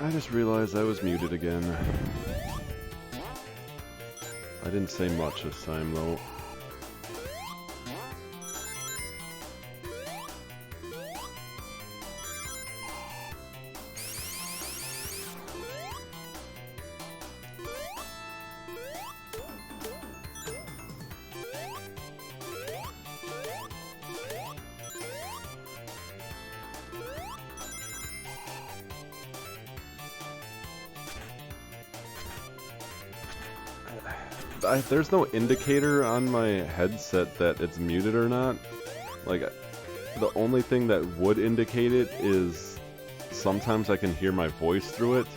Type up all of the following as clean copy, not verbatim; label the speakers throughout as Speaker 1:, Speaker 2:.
Speaker 1: I just realized I was muted again. I didn't say much this time, though. There's no indicator on my headset that it's muted or not. Like, the only thing that would indicate it is sometimes I can hear my voice through it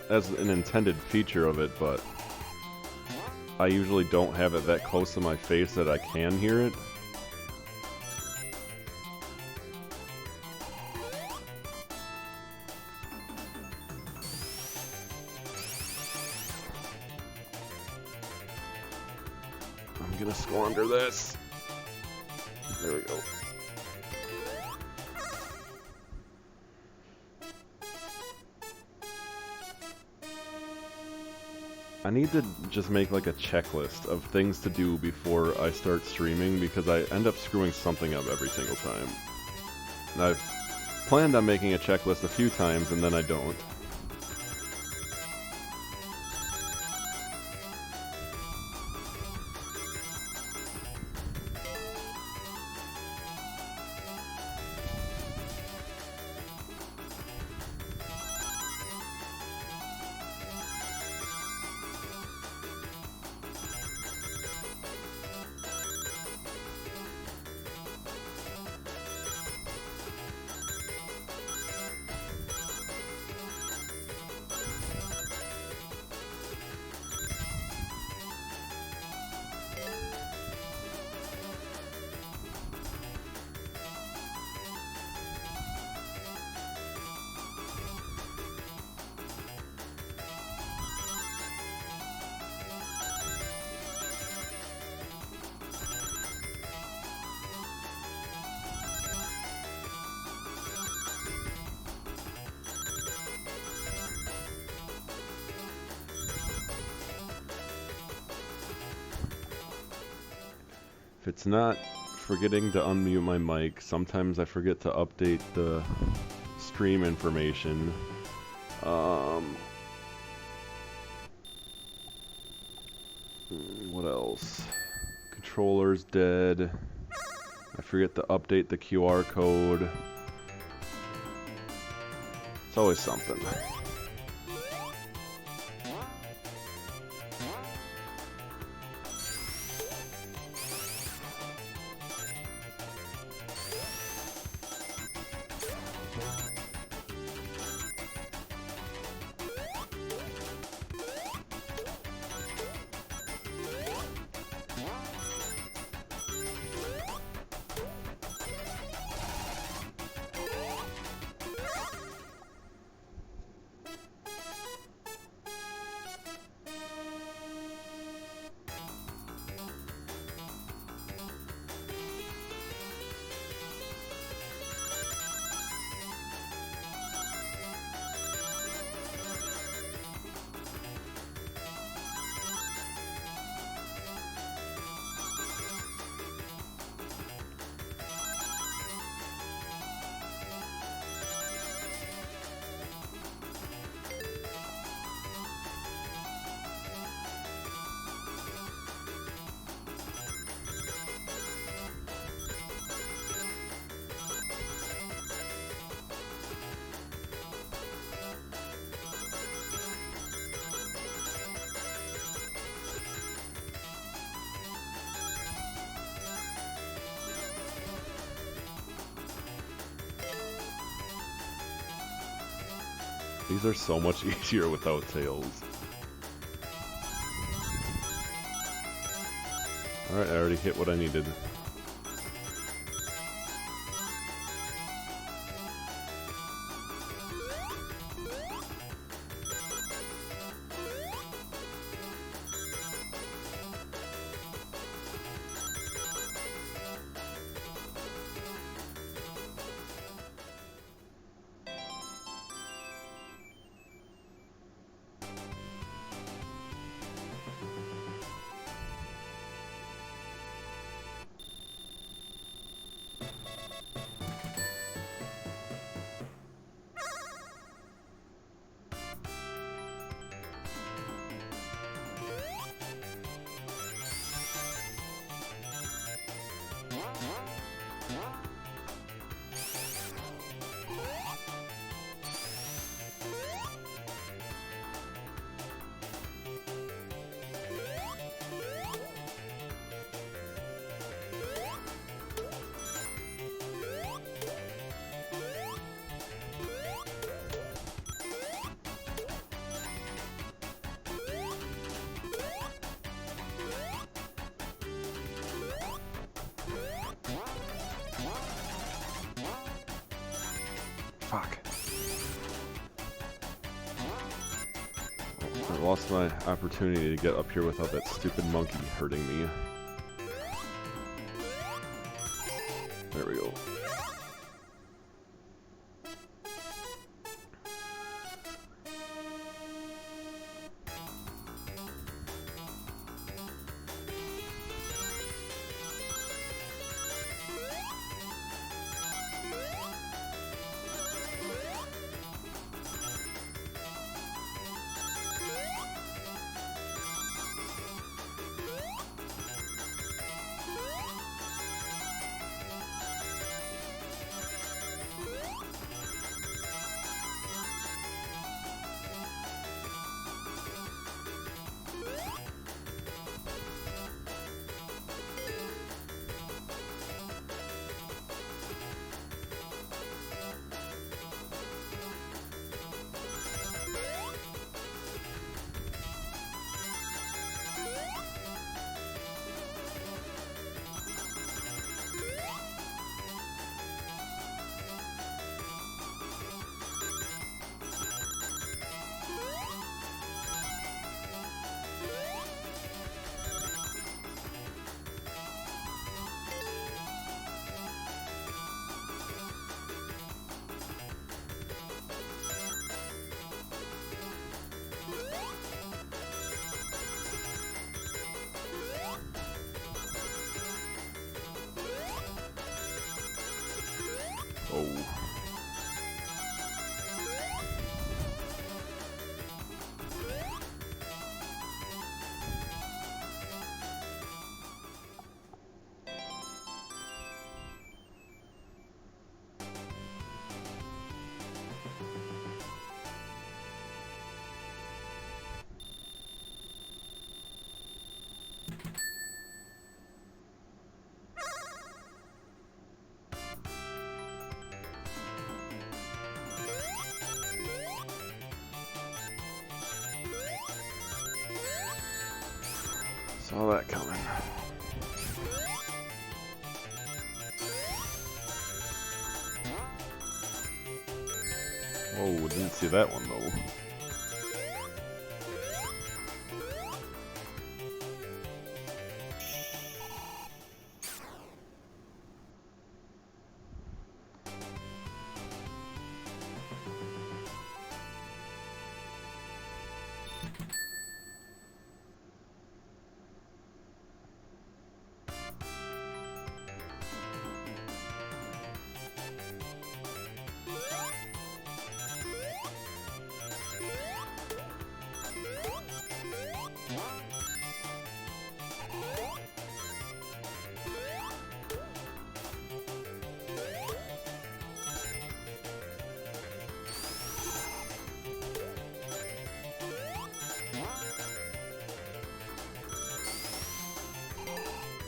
Speaker 1: as an intended feature of it, but I usually don't have it that close to my face that I can hear it. I'm gonna squander this. There we go. I need to just make like a checklist of things to do before I start streaming, because I end up screwing something up every single time. And I've planned on making a checklist a few times and then I don't. If it's not forgetting to unmute my mic, sometimes I forget to update the stream information. What else? Controller's dead. I forget to update the QR code. It's always something. These are so much easier without tails. Alright, I already hit what I needed. Fuck. I lost my opportunity to get up here without that stupid monkey hurting me. There we go. Oh. Saw that coming. Whoa, didn't see that one though.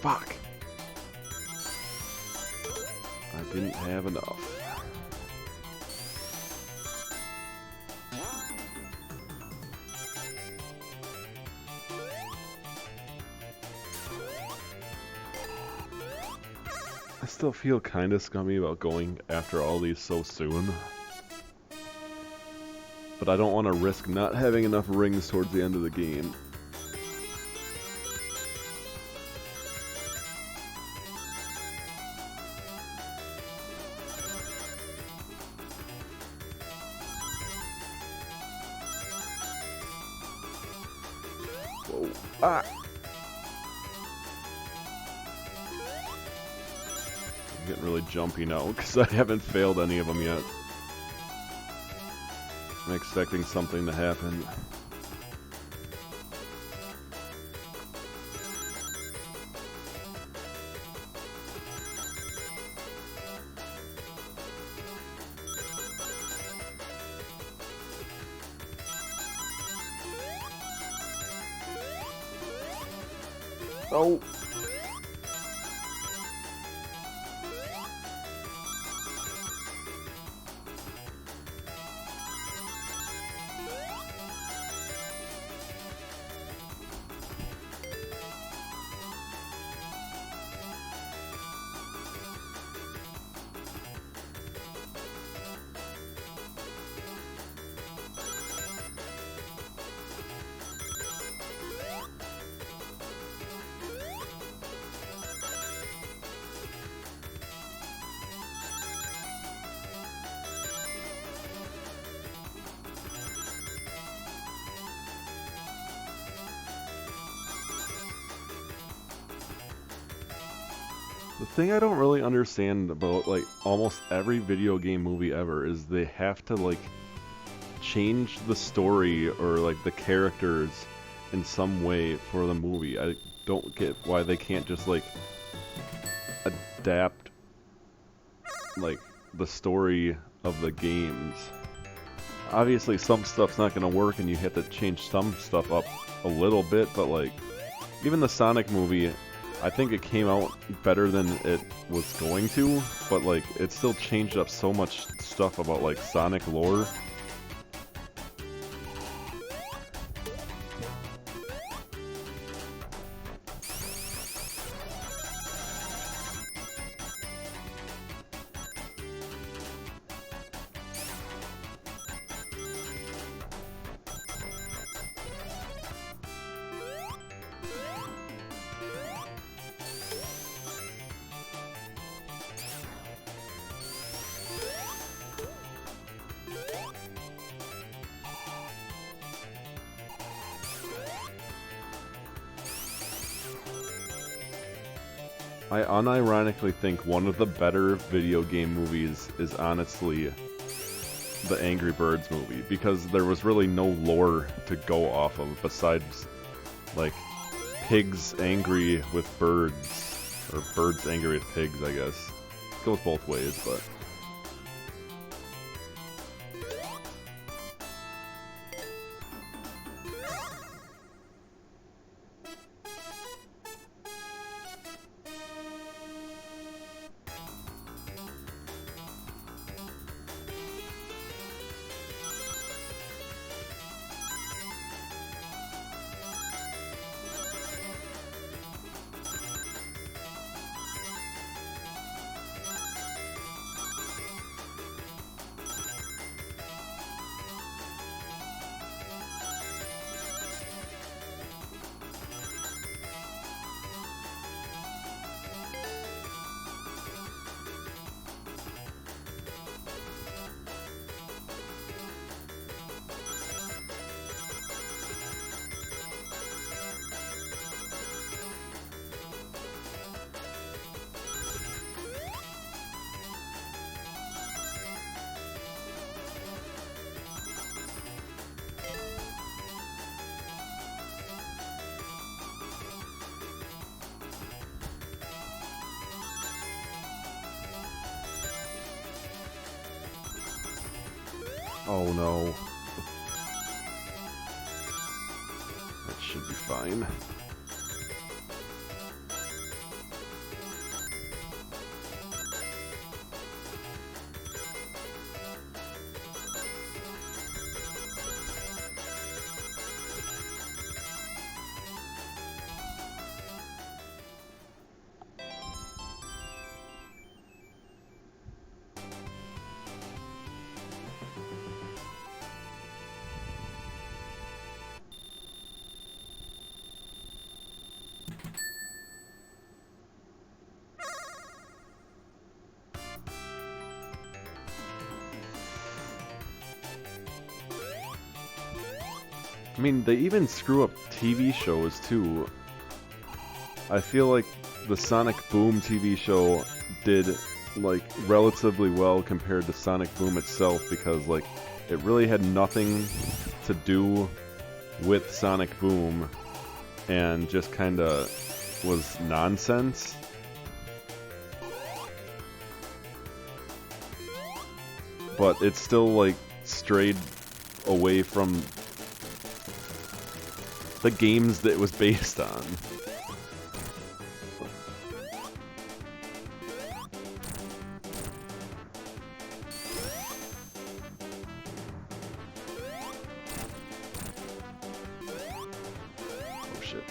Speaker 1: Fuck. I didn't have enough. I still feel kinda scummy about going after all these so soon. But I don't want to risk not having enough rings towards the end of the game. Whoa. Ah! I'm getting really jumpy now because I haven't failed any of them yet. I'm expecting something to happen. Oh! The thing I don't really understand about like almost every video game movie ever is they have to like change the story or like the characters in some way for the movie. I don't get why they can't just like adapt like the story of the games. Obviously some stuff's not going to work and you have to change some stuff up a little bit, but like even the Sonic movie, I think it came out better than it was going to, but like it still changed up so much stuff about like Sonic lore. I unironically think one of the better video game movies is honestly the Angry Birds movie, because there was really no lore to go off of besides like pigs angry with birds, or birds angry with pigs, I guess. It goes both ways, but... Oh no. That should be fine. I mean, they even screw up TV shows too. I feel like the Sonic Boom TV show did like relatively well compared to Sonic Boom itself, because like it really had nothing to do with Sonic Boom and just kind of was nonsense. But it still like strayed away from the games that it was based on. Oh shit.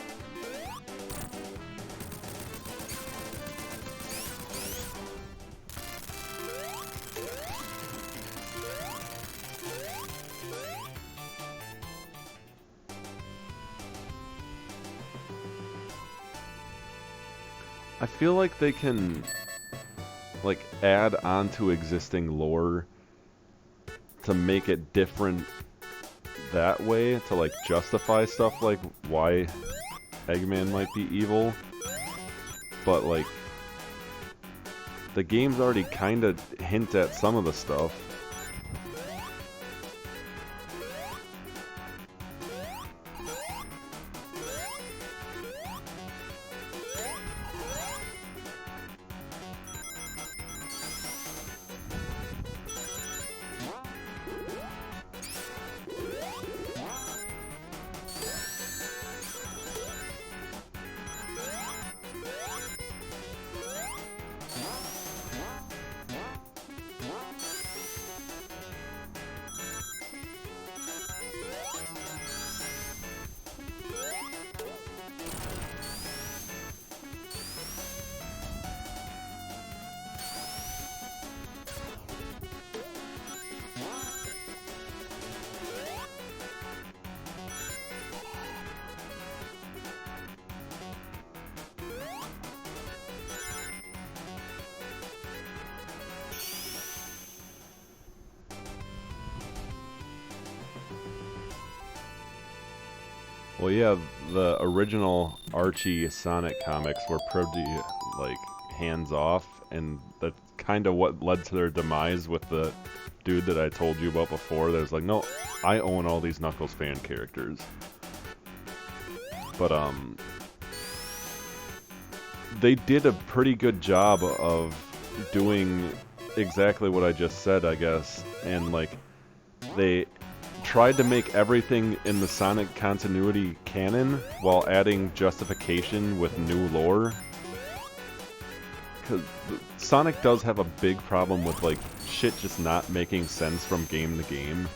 Speaker 1: I feel like they can like add onto existing lore to make it different that way, to like justify stuff like why Eggman might be evil. But like the games already kind of hint at some of the stuff. Well, yeah, the original Archie Sonic comics were pretty, like, hands-off, and that's kind of what led to their demise with the dude that I told you about before. There's like, no, I own all these Knuckles fan characters. But, they did a pretty good job of doing exactly what I just said, I guess, and, like, they tried to make everything in the Sonic continuity canon while adding justification with new lore. Because Sonic does have a big problem with, like, shit just not making sense from game to game.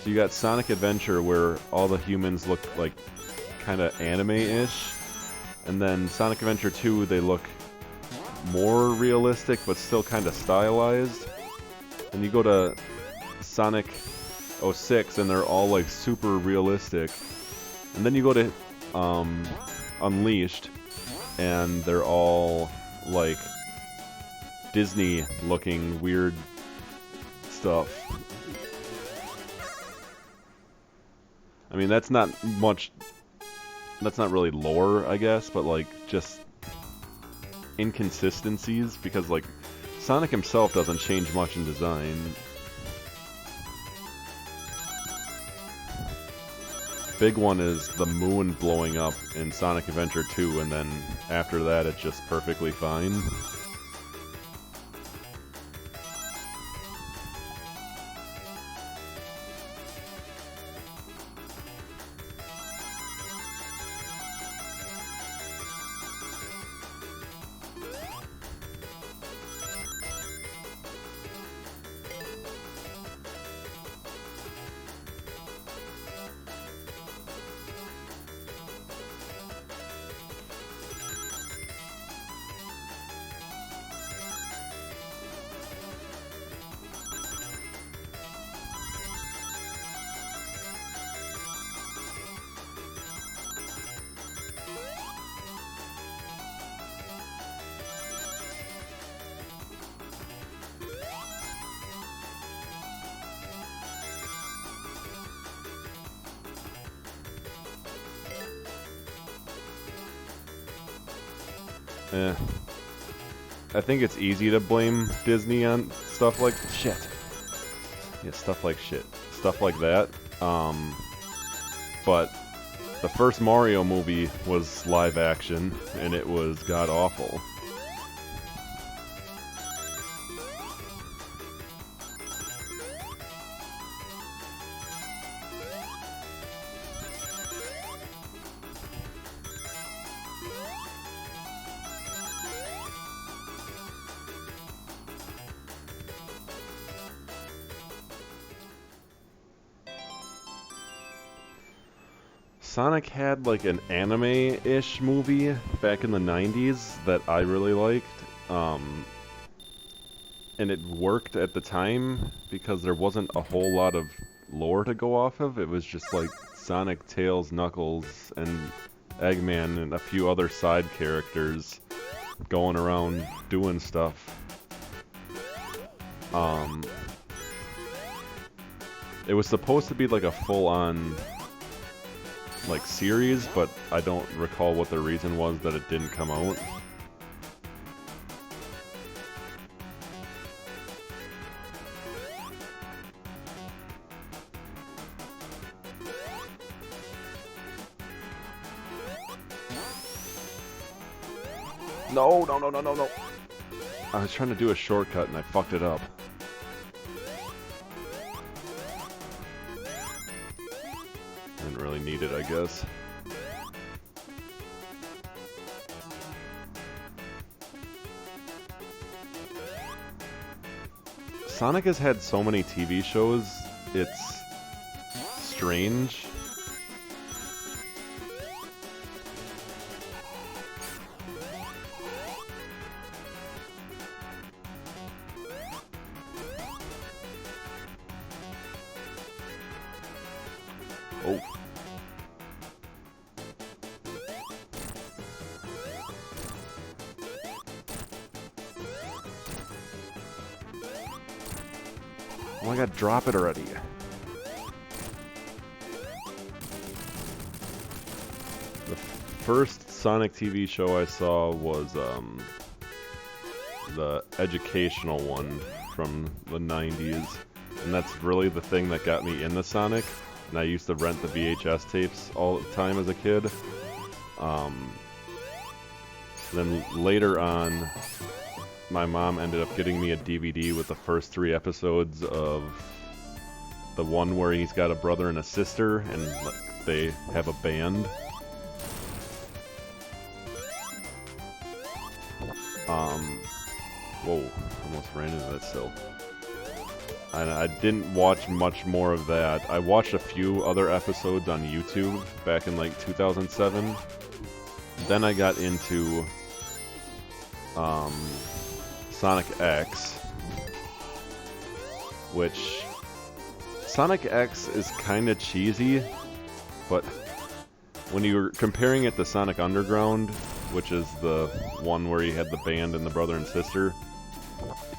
Speaker 1: So you got Sonic Adventure where all the humans look like kind of anime-ish, and then Sonic Adventure 2 they look more realistic but still kind of stylized. And you go to Sonic 06 and they're all like super realistic. And then you go to Unleashed and they're all like Disney looking weird stuff. I mean, that's not really lore, I guess, but like just inconsistencies, because like Sonic himself doesn't change much in design. Big one is the moon blowing up in Sonic Adventure 2, and then after that it's just perfectly fine. I think it's easy to blame Disney on stuff like shit. Yeah, stuff like that. But the first Mario movie was live action, and it was god awful. Sonic had like an anime-ish movie back in the 90s that I really liked, and it worked at the time because there wasn't a whole lot of lore to go off of. It was just like Sonic, Tails, Knuckles, and Eggman and a few other side characters going around doing stuff. It was supposed to be like a full-on like series, but I don't recall what the reason was that it didn't come out. No, no, no, no, no, no. I was trying to do a shortcut and I fucked it up. Didn't really need it, I guess. Sonic has had so many TV shows, it's strange. Oh. Oh my god, drop it already. The first Sonic TV show I saw was the educational one from the 90s. And that's really the thing that got me into Sonic. And I used to rent the VHS tapes all the time as a kid. Then later on, my mom ended up getting me a DVD with the first 3 episodes of the one where he's got a brother and a sister, and they have a band. Whoa, almost ran into that sill. And I didn't watch much more of that. I watched a few other episodes on YouTube back in like 2007. Then I got into Sonic X, which Sonic X is kind of cheesy, but when you're comparing it to Sonic Underground, which is the one where you had the band and the brother and sister,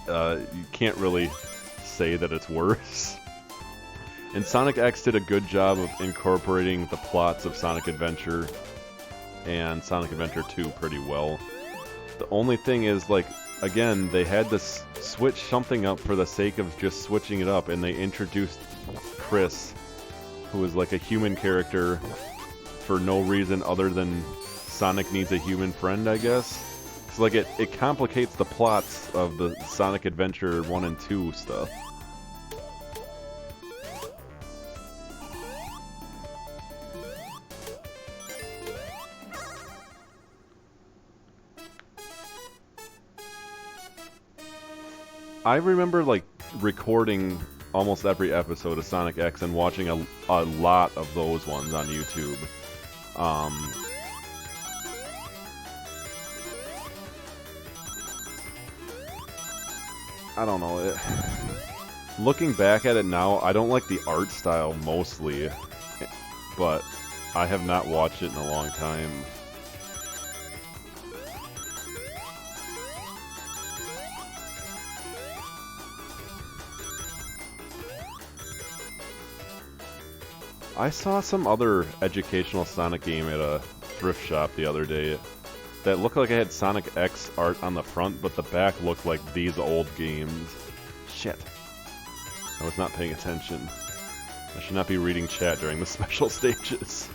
Speaker 1: you can't really say that it's worse. And Sonic X did a good job of incorporating the plots of Sonic Adventure and Sonic Adventure 2 pretty well. The only thing is, like, again, they had to switch something up for the sake of just switching it up, and they introduced Chris, who is like a human character for no reason other than Sonic needs a human friend, I guess. So like it complicates the plots of the Sonic Adventure 1 and 2 stuff. I remember like recording almost every episode of Sonic X and watching a lot of those ones on YouTube. I don't know. Looking back at it now, I don't like the art style mostly, but I have not watched it in a long time. I saw some other educational Sonic game at a thrift shop the other day that looked like it had Sonic X art on the front, but the back looked like these old games. Shit. I was not paying attention. I should not be reading chat during the special stages.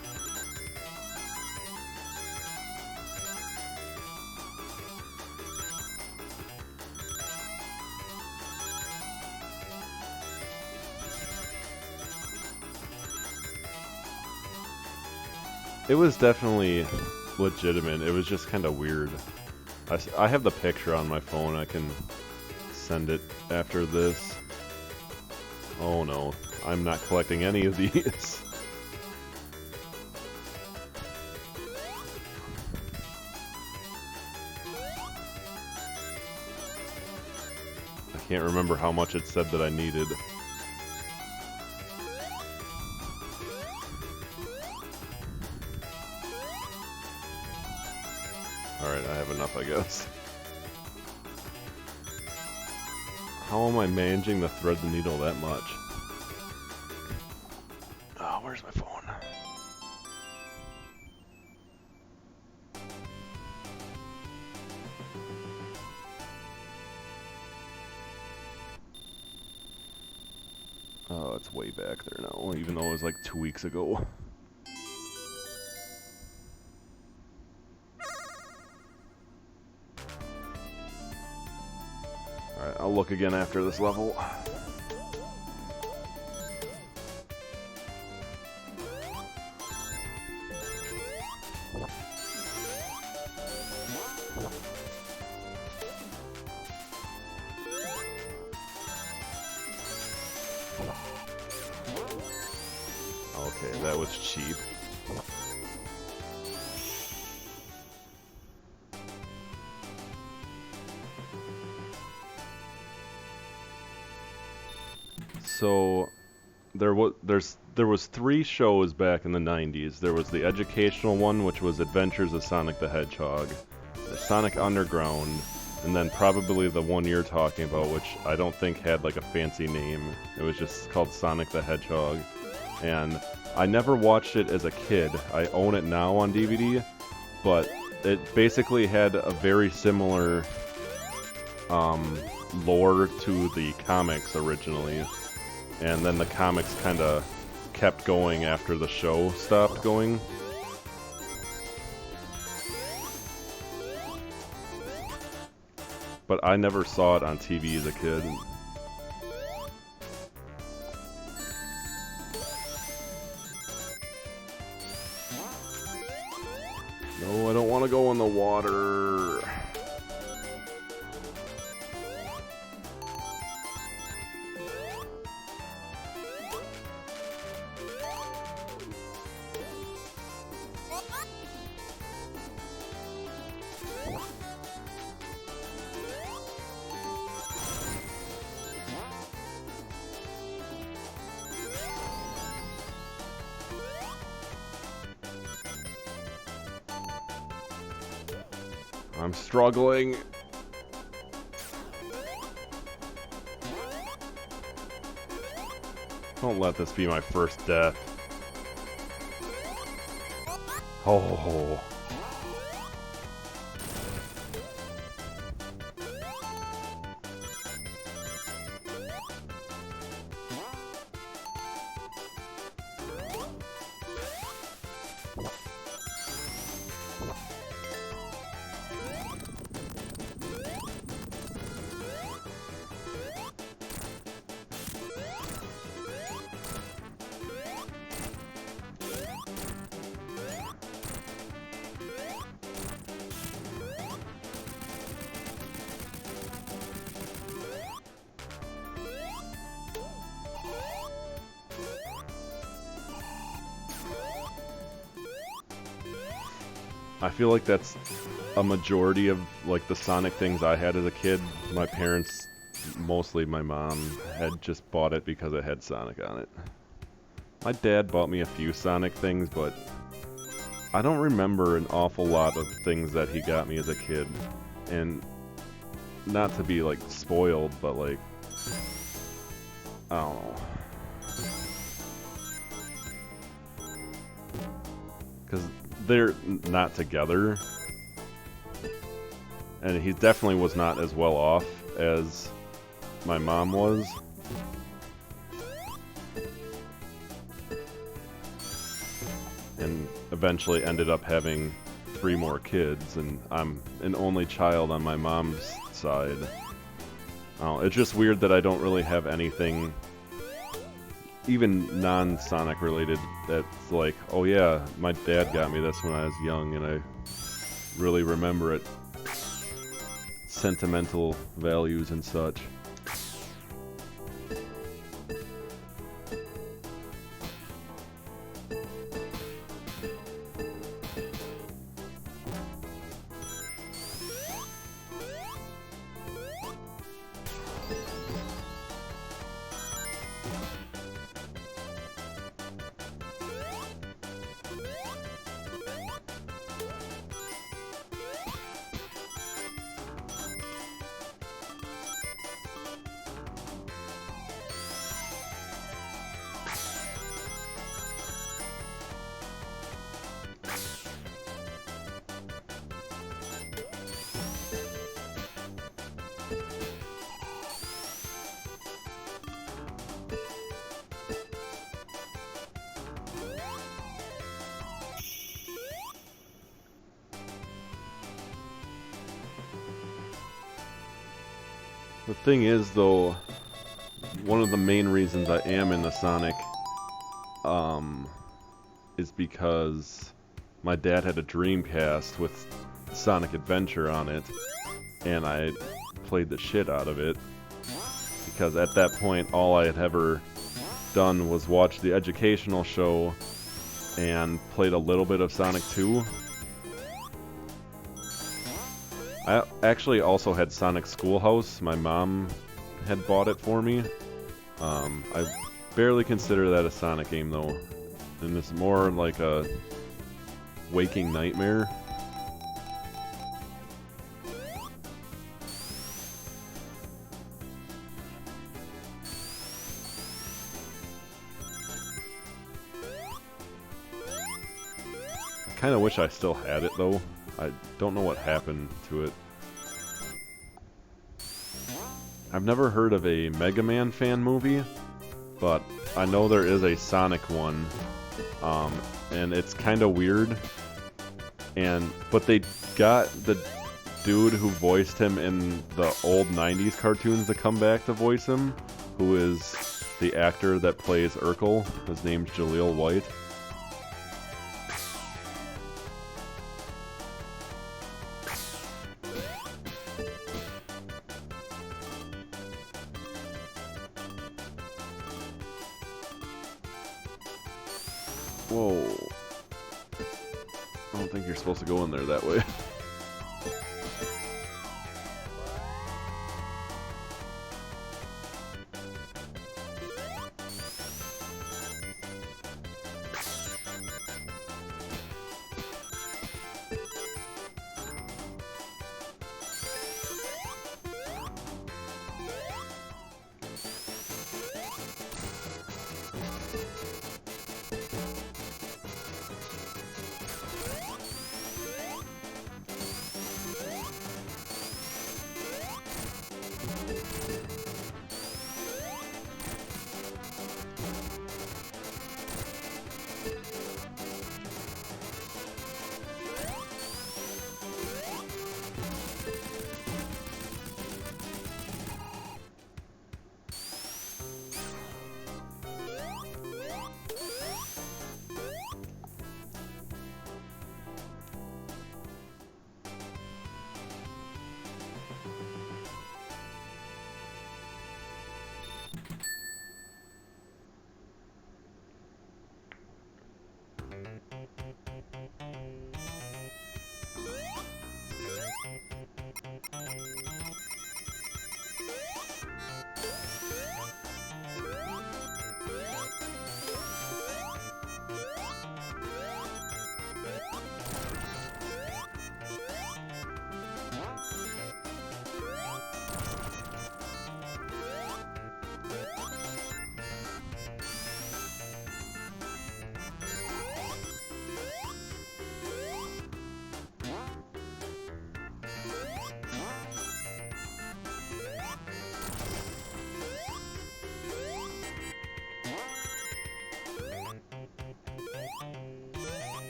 Speaker 1: It was definitely legitimate. It was just kind of weird. I have the picture on my phone. I can send it after this. Oh no, I'm not collecting any of these. I can't remember how much it said that I needed. Alright, I have enough, I guess. How am I managing to thread the needle that much? Oh, where's my phone? Oh, it's way back there now, even though it was like 2 weeks ago. I'll look again after this level. Okay, that was cheap. So there was 3 shows back in the 90s. There was the educational one, which was Adventures of Sonic the Hedgehog, the Sonic Underground, and then probably the one you're talking about, which I don't think had like a fancy name. It was just called Sonic the Hedgehog. And I never watched it as a kid. I own it now on DVD, but it basically had a very similar lore to the comics originally. And then the comics kind of kept going after the show stopped going. But I never saw it on TV as a kid. No, I don't want to go in the water. I'm struggling. Don't let this be my first death. Oh. I feel like that's a majority of like the Sonic things I had as a kid. My parents, mostly my mom, had just bought it because it had Sonic on it. My dad bought me a few Sonic things, but I don't remember an awful lot of things that he got me as a kid. And not to be like spoiled, but like, I don't know. Because they're not together, and he definitely was not as well off as my mom was. And eventually ended up having 3 more kids, and I'm an only child on my mom's side. It's just weird that I don't really have anything even non-Sonic related that's like, oh yeah, my dad got me this when I was young and I really remember it. Sentimental values and such. The thing is, though, one of the main reasons I am into Sonic, is because my dad had a Dreamcast with Sonic Adventure on it, and I played the shit out of it. Because at that point, all I had ever done was watch the educational show and played a little bit of Sonic 2. I actually also had Sonic Schoolhouse. My mom had bought it for me. I barely consider that a Sonic game, though. And it's more like a waking nightmare. I kind of wish I still had it, though. I don't know what happened to it. I've never heard of a Mega Man fan movie, but I know there is a Sonic one, and it's kind of weird. But they got the dude who voiced him in the old 90s cartoons to come back to voice him, who is the actor that plays Urkel. His name's Jaleel White. Whoa. I don't think you're supposed to go in there that way.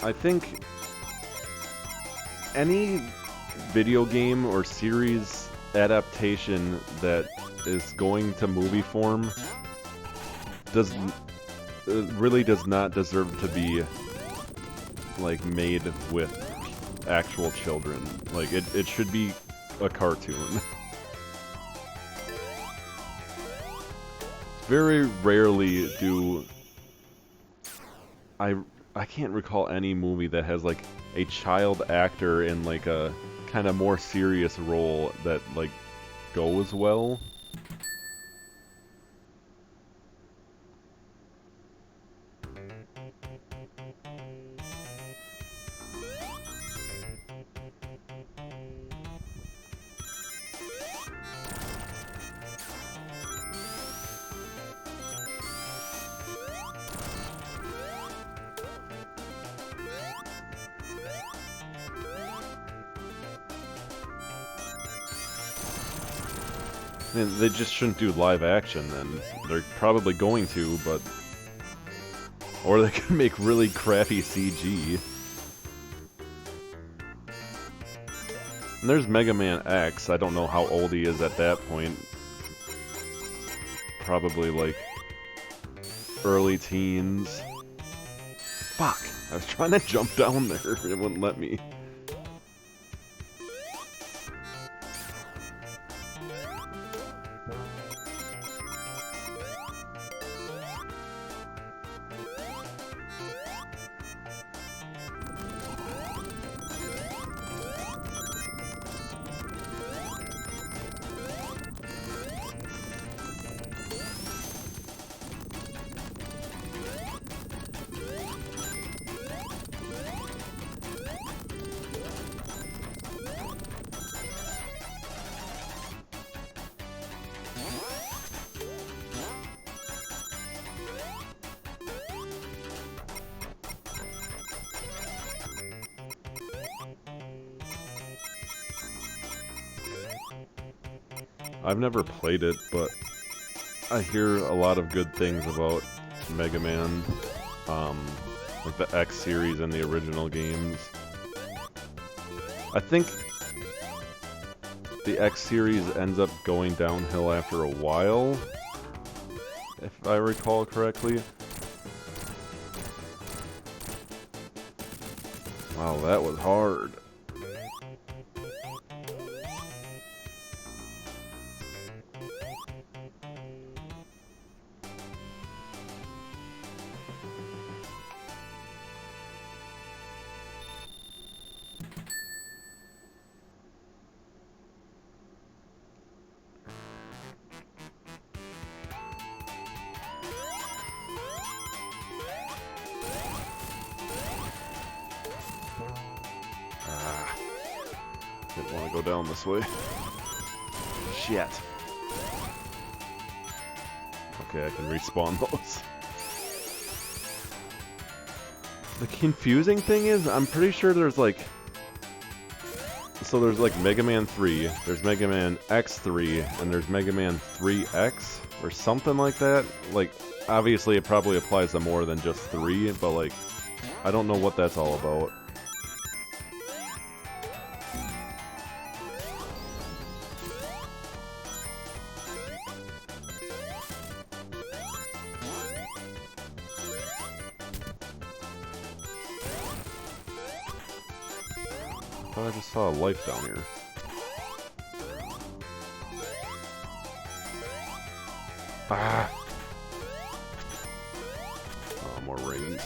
Speaker 1: I think any video game or series adaptation that is going to movie form really does not deserve to be like made with actual children. Like it should be a cartoon. Very rarely do I can't recall any movie that has like a child actor in like a kind of more serious role that like goes well. I mean, they just shouldn't do live action then. They're probably going to, but... Or they could make really crappy CG. And there's Mega Man X. I don't know how old he is at that point. Probably like early teens. Fuck! I was trying to jump down there. It wouldn't let me. I've never played it, but I hear a lot of good things about Mega Man, like the X series and the original games. I think the X series ends up going downhill after a while, if I recall correctly. Wow, that was hard. Didn't want to go down this way. Shit. Okay, I can respawn those. The confusing thing is, I'm pretty sure there's like... So there's like Mega Man 3, there's Mega Man X3, and there's Mega Man 3X, or something like that. Like, obviously it probably applies to more than just 3, but like, I don't know what that's all about. I just saw a life down here. Ah! Oh, more rings.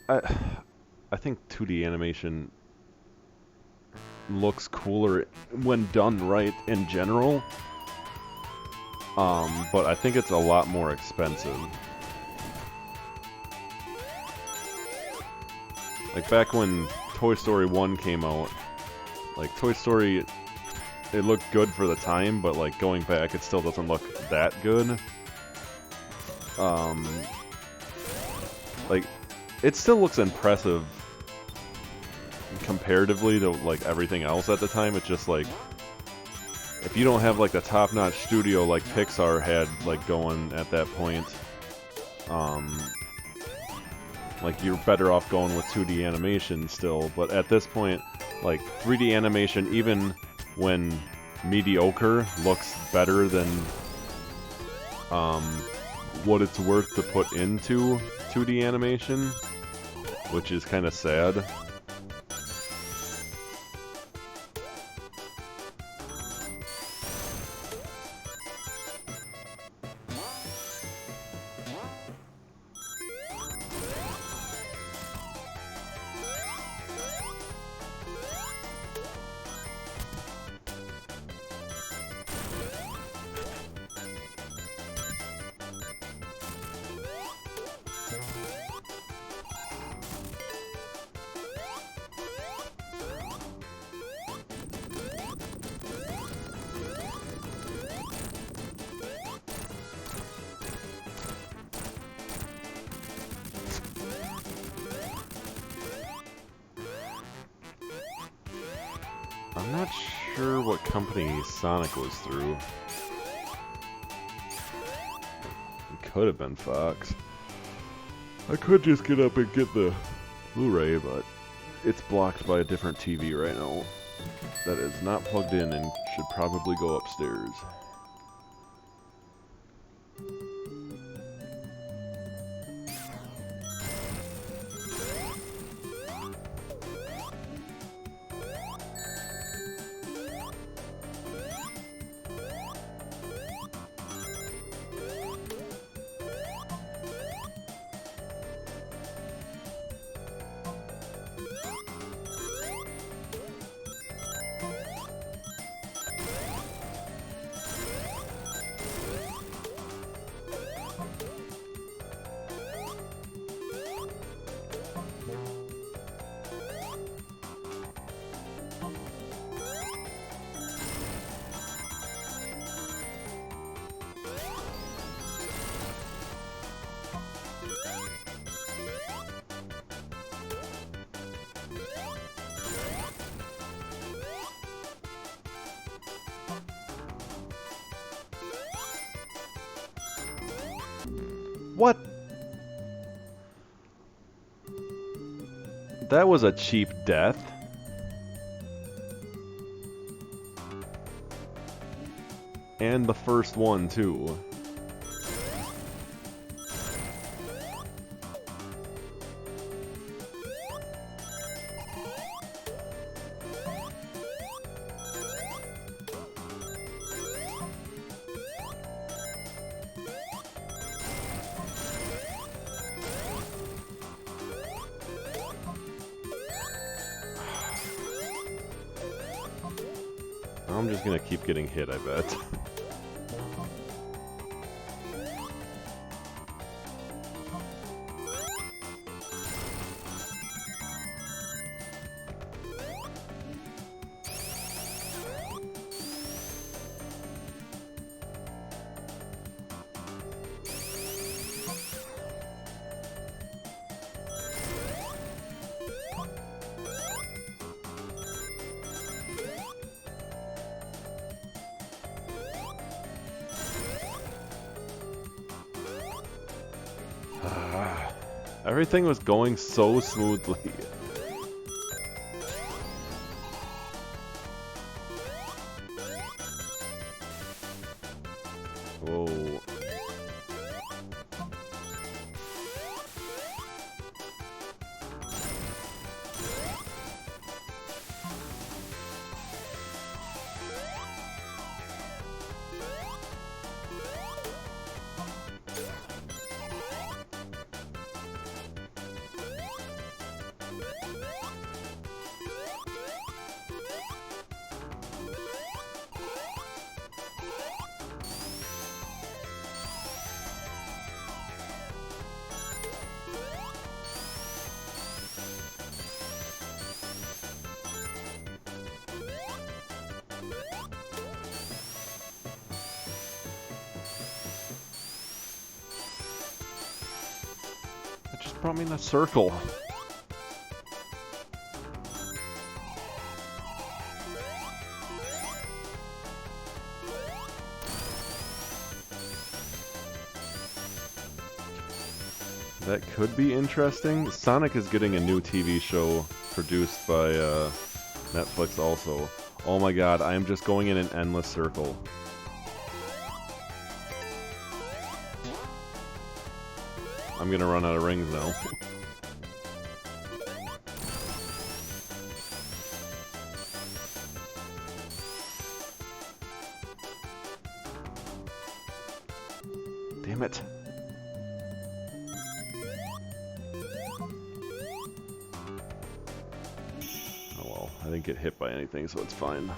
Speaker 1: I think 2D animation looks cooler when done right in general. But I think it's a lot more expensive. Like back when Toy Story 1 came out, like Toy Story, it looked good for the time, but like going back, it still doesn't look that good. Like, it still looks impressive comparatively to like everything else at the time. It's just like, if you don't have like the top-notch studio like Pixar had like going at that point, like you're better off going with 2D animation still. But at this point, like 3D animation, even when mediocre, looks better than what it's worth to put into 2D animation. which is kind of sad. I'm not sure what company Sonic was through. It could have been Fox. I could just get up and get the Blu-ray, but it's blocked by a different TV right now that is not plugged in and should probably go upstairs. What? That was a cheap death. And the first one, too. I'm just gonna keep getting hit, I bet. Everything was going so smoothly. Whoa. It just brought me in a circle. That could be interesting. Sonic is getting a new TV show produced by Netflix also. Oh my god, I am just going in an endless circle. I'm gonna run out of rings now. Damn it. Oh well, I didn't get hit by anything, so it's fine.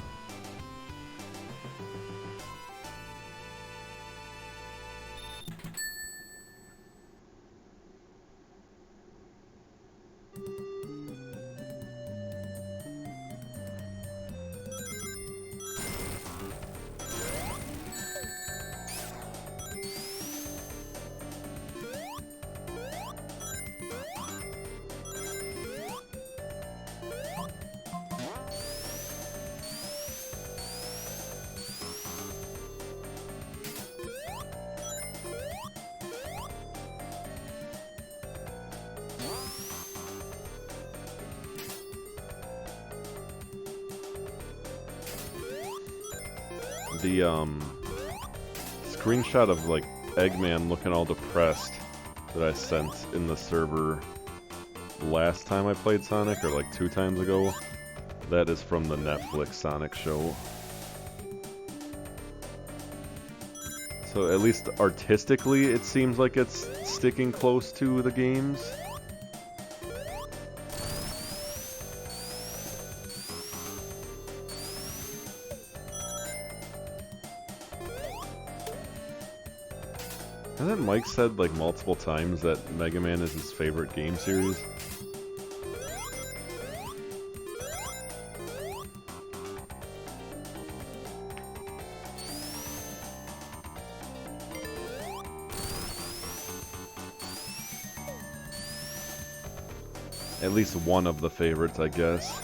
Speaker 1: The screenshot of like Eggman looking all depressed that I sent in the server last time I played Sonic, or like 2 times ago, that is from the Netflix Sonic show. So at least artistically it seems like it's sticking close to the games. Hasn't Mike said like multiple times that Mega Man is his favorite game series? At least one of the favorites, I guess.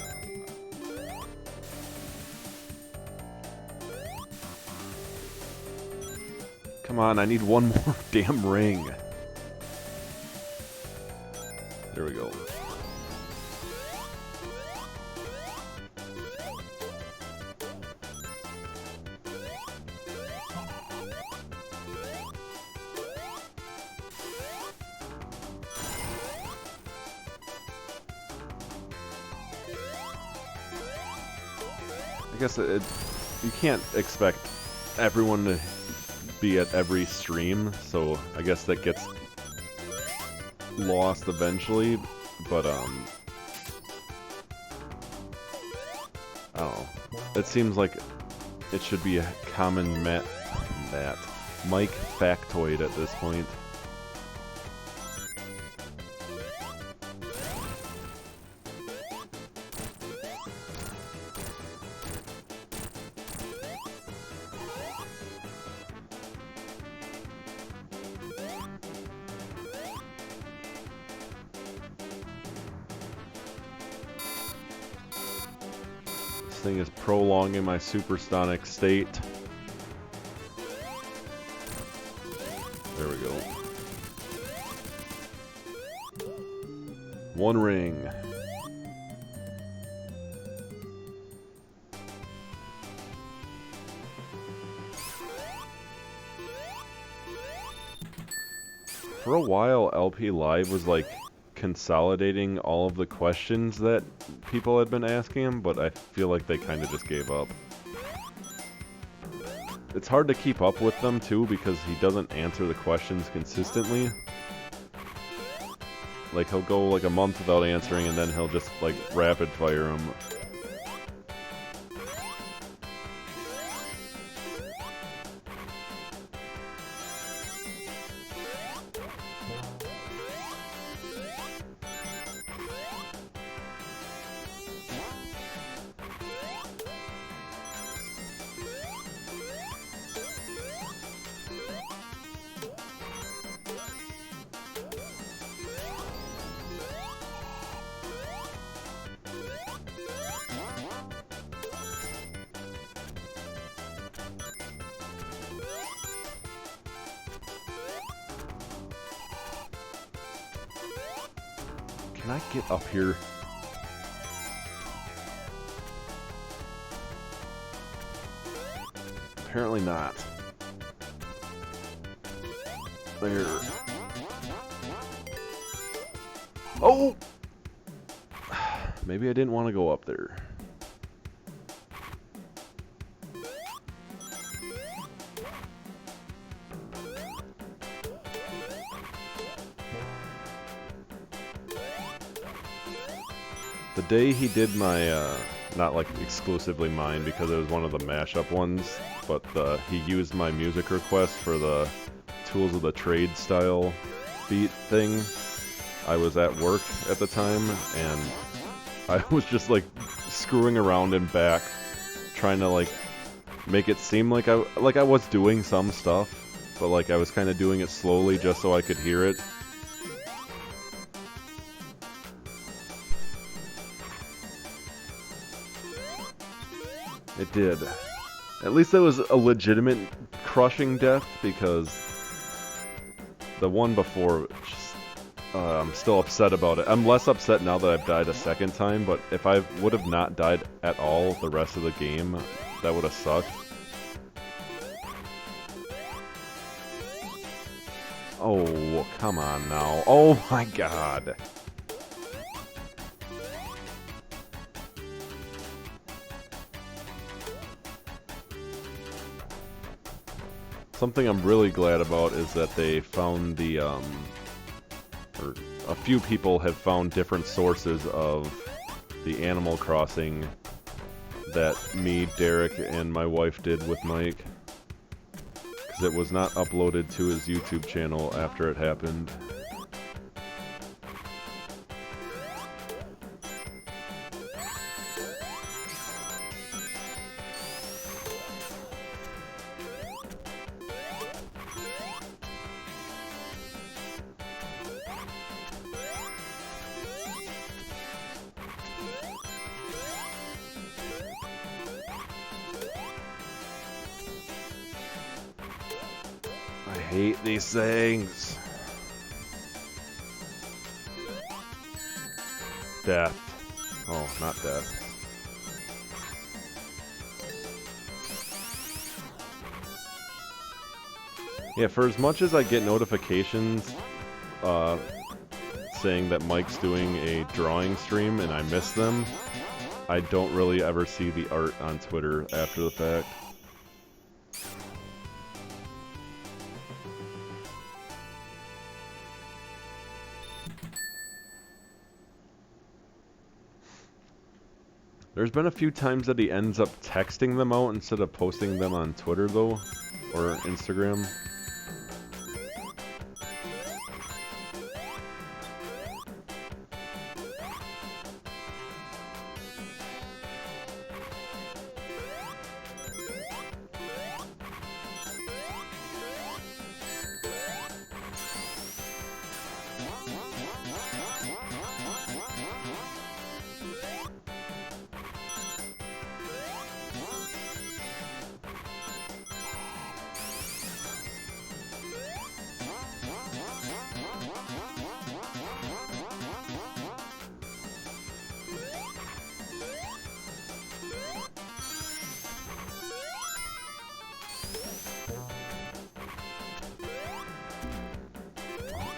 Speaker 1: Come on, I need one more damn ring. There we go. I guess you can't expect everyone to be at every stream, so I guess that gets lost eventually, but I don't know. It seems like it should be a common Mike factoid at this point. Thing is prolonging my supersonic state. There we go. One ring. For a while, LP Live was like consolidating all of the questions that people had been asking him, but I feel like they kind of just gave up. It's hard to keep up with them too because he doesn't answer the questions consistently. Like he'll go like a month without answering and then he'll just like rapid fire them. Can I get up here? Apparently not. There. Oh! Maybe I didn't want to go up there. The day he did my, not like exclusively mine because it was one of the mashup ones, but he used my music request for the Tools of the Trade style beat thing. I was at work at the time, and I was just like screwing around in back, trying to like make it seem like I was doing some stuff, but like I was kind of doing it slowly just so I could hear it. It did. At least it was a legitimate crushing death, because the one before, just, I'm still upset about it. I'm less upset now that I've died a second time, but if I would have not died at all the rest of the game, that would have sucked. Oh, come on now. Oh my god. Something I'm really glad about is that they found the, or a few people have found different sources of the Animal Crossing that me, Derek, and my wife did with Mike. Because it was not uploaded to his YouTube channel after it happened. I hate these things. Death. Oh, not death. Yeah, for as much as I get notifications saying that Mike's doing a drawing stream and I miss them, I don't really ever see the art on Twitter after the fact. There's been a few times that he ends up texting them out instead of posting them on Twitter, though, or Instagram.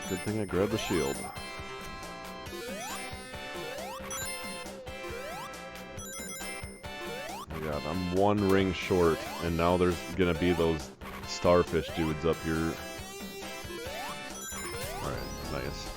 Speaker 1: Good thing I grabbed the shield. Oh my god, I'm one ring short, and now there's gonna be those starfish dudes up here. Alright, nice.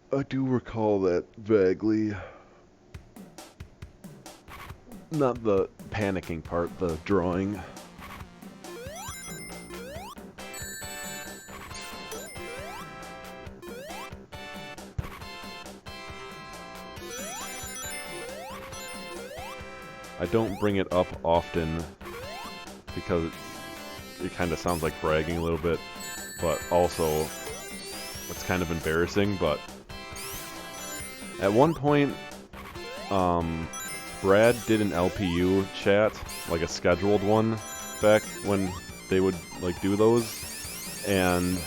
Speaker 1: I do recall that vaguely. Not the panicking part, the drawing. I don't bring it up often because it kind of sounds like bragging a little bit, but also it's kind of embarrassing. But at one point, Brad did an LPU chat, like a scheduled one, back when they would like do those, and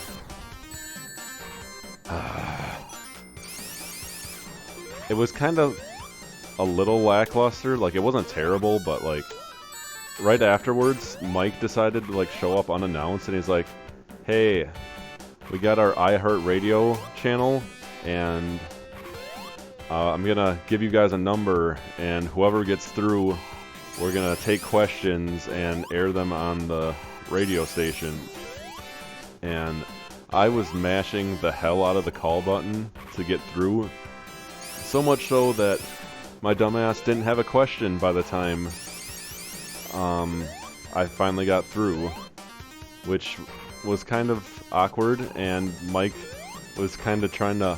Speaker 1: it was kind of a little lackluster. Like, it wasn't terrible, but like right afterwards, Mike decided to like show up unannounced, and he's like, "Hey, we got our iHeartRadio channel, and I'm gonna give you guys a number, and whoever gets through, we're gonna take questions and air them on the radio station." And I was mashing the hell out of the call button to get through, so much so that my dumbass didn't have a question by the time I finally got through, which was kind of awkward, and Mike was kind of trying to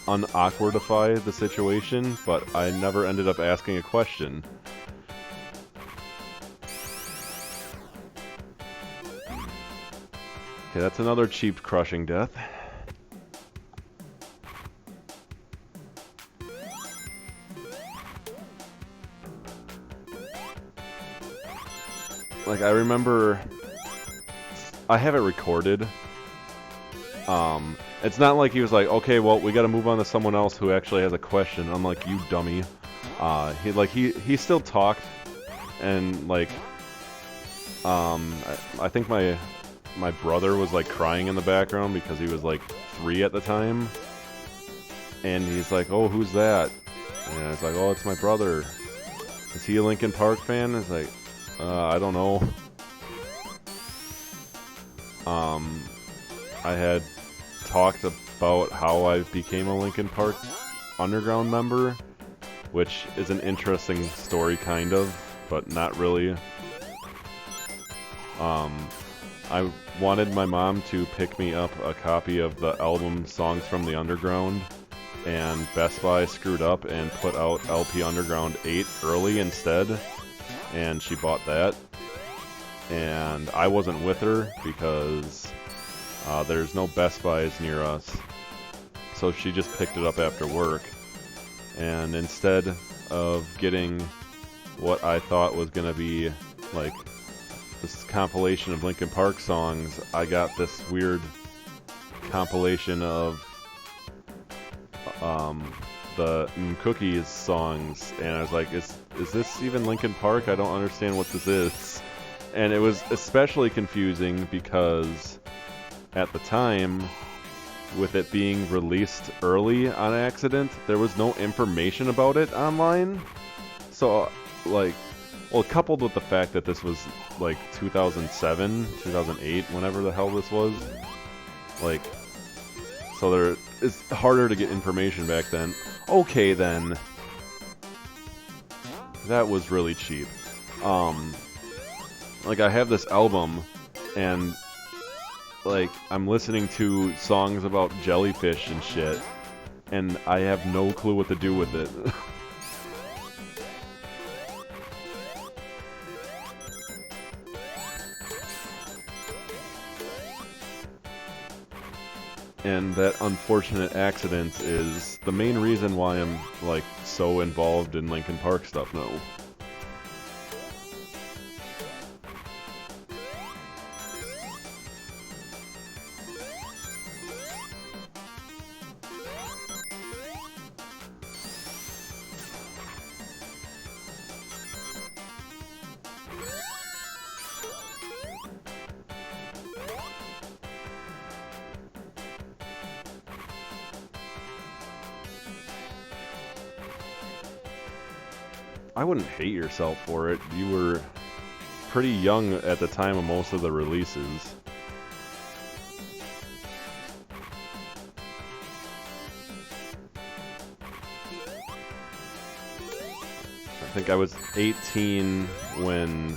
Speaker 1: unawkwardify the situation, but I never ended up asking a question. Okay, that's another cheap crushing death. Like, I remember, I have it recorded. It's not like he was like, okay, well, we gotta move on to someone else who actually has a question. I'm like, you dummy. He still talked, and like, I think my brother was like crying in the background because he was like 3 at the time, and he's like, oh, who's that? And I was like, oh, it's my brother. Is he a Linkin Park fan? It's like, I don't know. I had talked about how I became a Linkin Park Underground member, which is an interesting story, kind of, but not really. I wanted my mom to pick me up a copy of the album Songs from the Underground, and Best Buy screwed up and put out LP Underground 8 early instead, and she bought that. And I wasn't with her because there's no Best Buys near us, so she just picked it up after work. And instead of getting what I thought was going to be like this compilation of Linkin Park songs, I got this weird compilation of the Cookies songs, and I was like, is this even Linkin Park? I don't understand what this is. And it was especially confusing because at the time, with it being released early on accident, there was no information about it online. So, like, well, coupled with the fact that this was like 2007, 2008, whenever the hell this was, like, so it's harder to get information back then. Okay, then. That was really cheap. Like, I have this album, and like, I'm listening to songs about jellyfish and shit, and I have no clue what to do with it. And that unfortunate accident is the main reason why I'm, like, so involved in Linkin Park stuff now. I wouldn't hate yourself for it. You were pretty young at the time of most of the releases. I think I was 18 when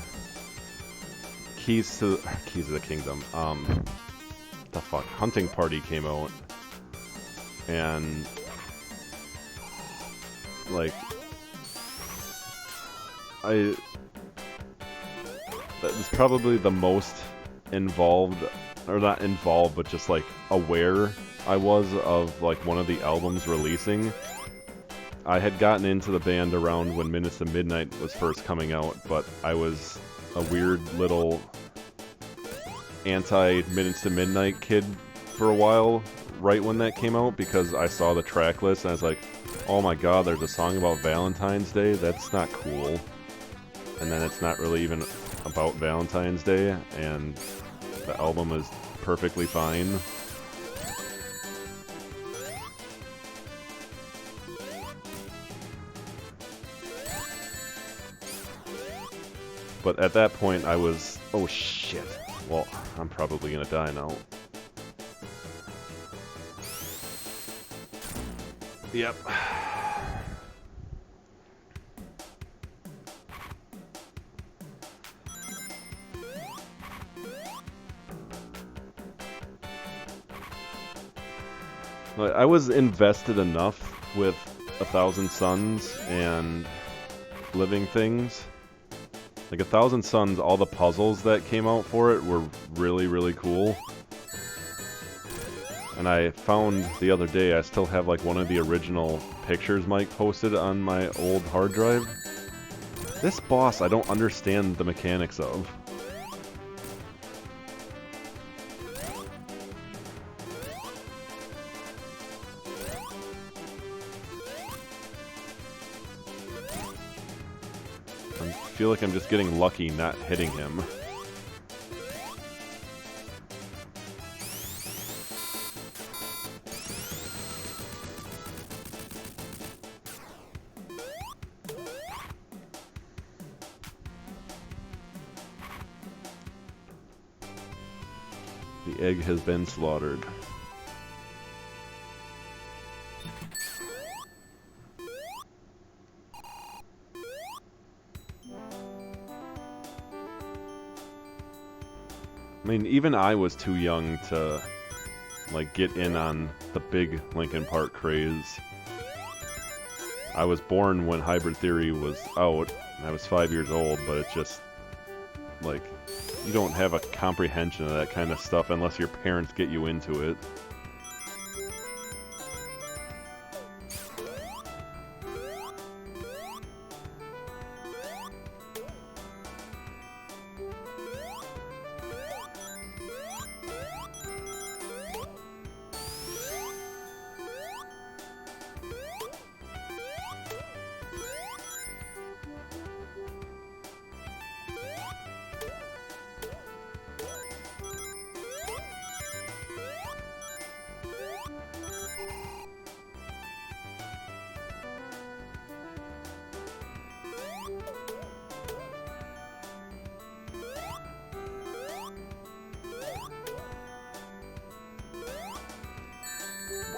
Speaker 1: Keys to the Kingdom, the fuck, Hunting Party came out, and like, that was probably the most involved, or not involved, but just like aware I was of like one of the albums releasing. I had gotten into the band around when Minutes to Midnight was first coming out, but I was a weird little anti-Minutes to Midnight kid for a while, right when that came out, because I saw the track list and I was like, oh my god, there's a song about Valentine's Day? That's not cool. And then it's not really even about Valentine's Day, and the album is perfectly fine. But at that point I was, oh shit, well, I'm probably gonna die now. Yep. I was invested enough with 1,000 Suns and Living Things. Like 1,000 Suns, all the puzzles that came out for it were really, really cool. And I found the other day, I still have like one of the original pictures Mike posted on my old hard drive. This boss I don't understand the mechanics of. I feel like I'm just getting lucky not hitting him. The egg has been slaughtered. I mean, even I was too young to, like, get in on the big Linkin Park craze. I was born when Hybrid Theory was out, and I was 5 years old, but it's just, like, you don't have a comprehension of that kind of stuff unless your parents get you into it.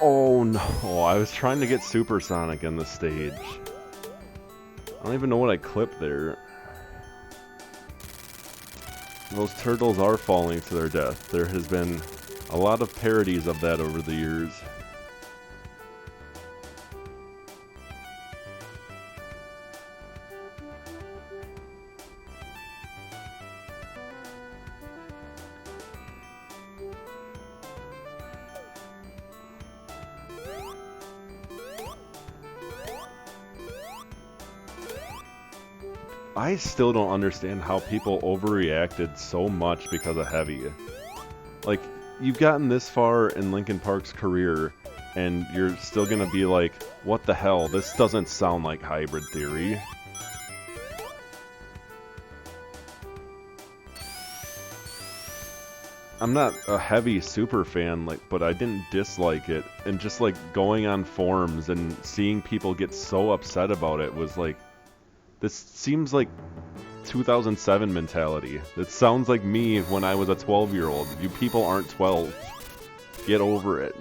Speaker 1: Oh no, I was trying to get Supersonic in the stage. I don't even know what I clipped there. Those turtles are falling to their death. There has been a lot of parodies of that over the years. I still don't understand how people overreacted so much because of Heavy. Like, you've gotten this far in Linkin Park's career, and you're still gonna be like, what the hell, this doesn't sound like Hybrid Theory. I'm not a Heavy super fan, like, but I didn't dislike it, and just like going on forums and seeing people get so upset about it was like, this seems like 2007 mentality. It sounds like me when I was a 12-year-old. You people aren't 12. Get over it.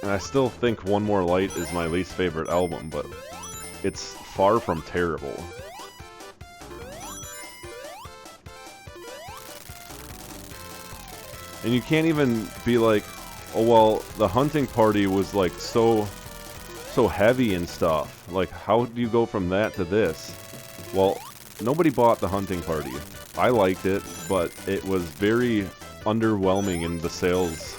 Speaker 1: And I still think One More Light is my least favorite album, but it's far from terrible. And you can't even be like, oh well, the Hunting Party was like so heavy and stuff. Like, how do you go from that to this? Well, nobody bought the Hunting Party. I liked it, but it was very underwhelming in the sales.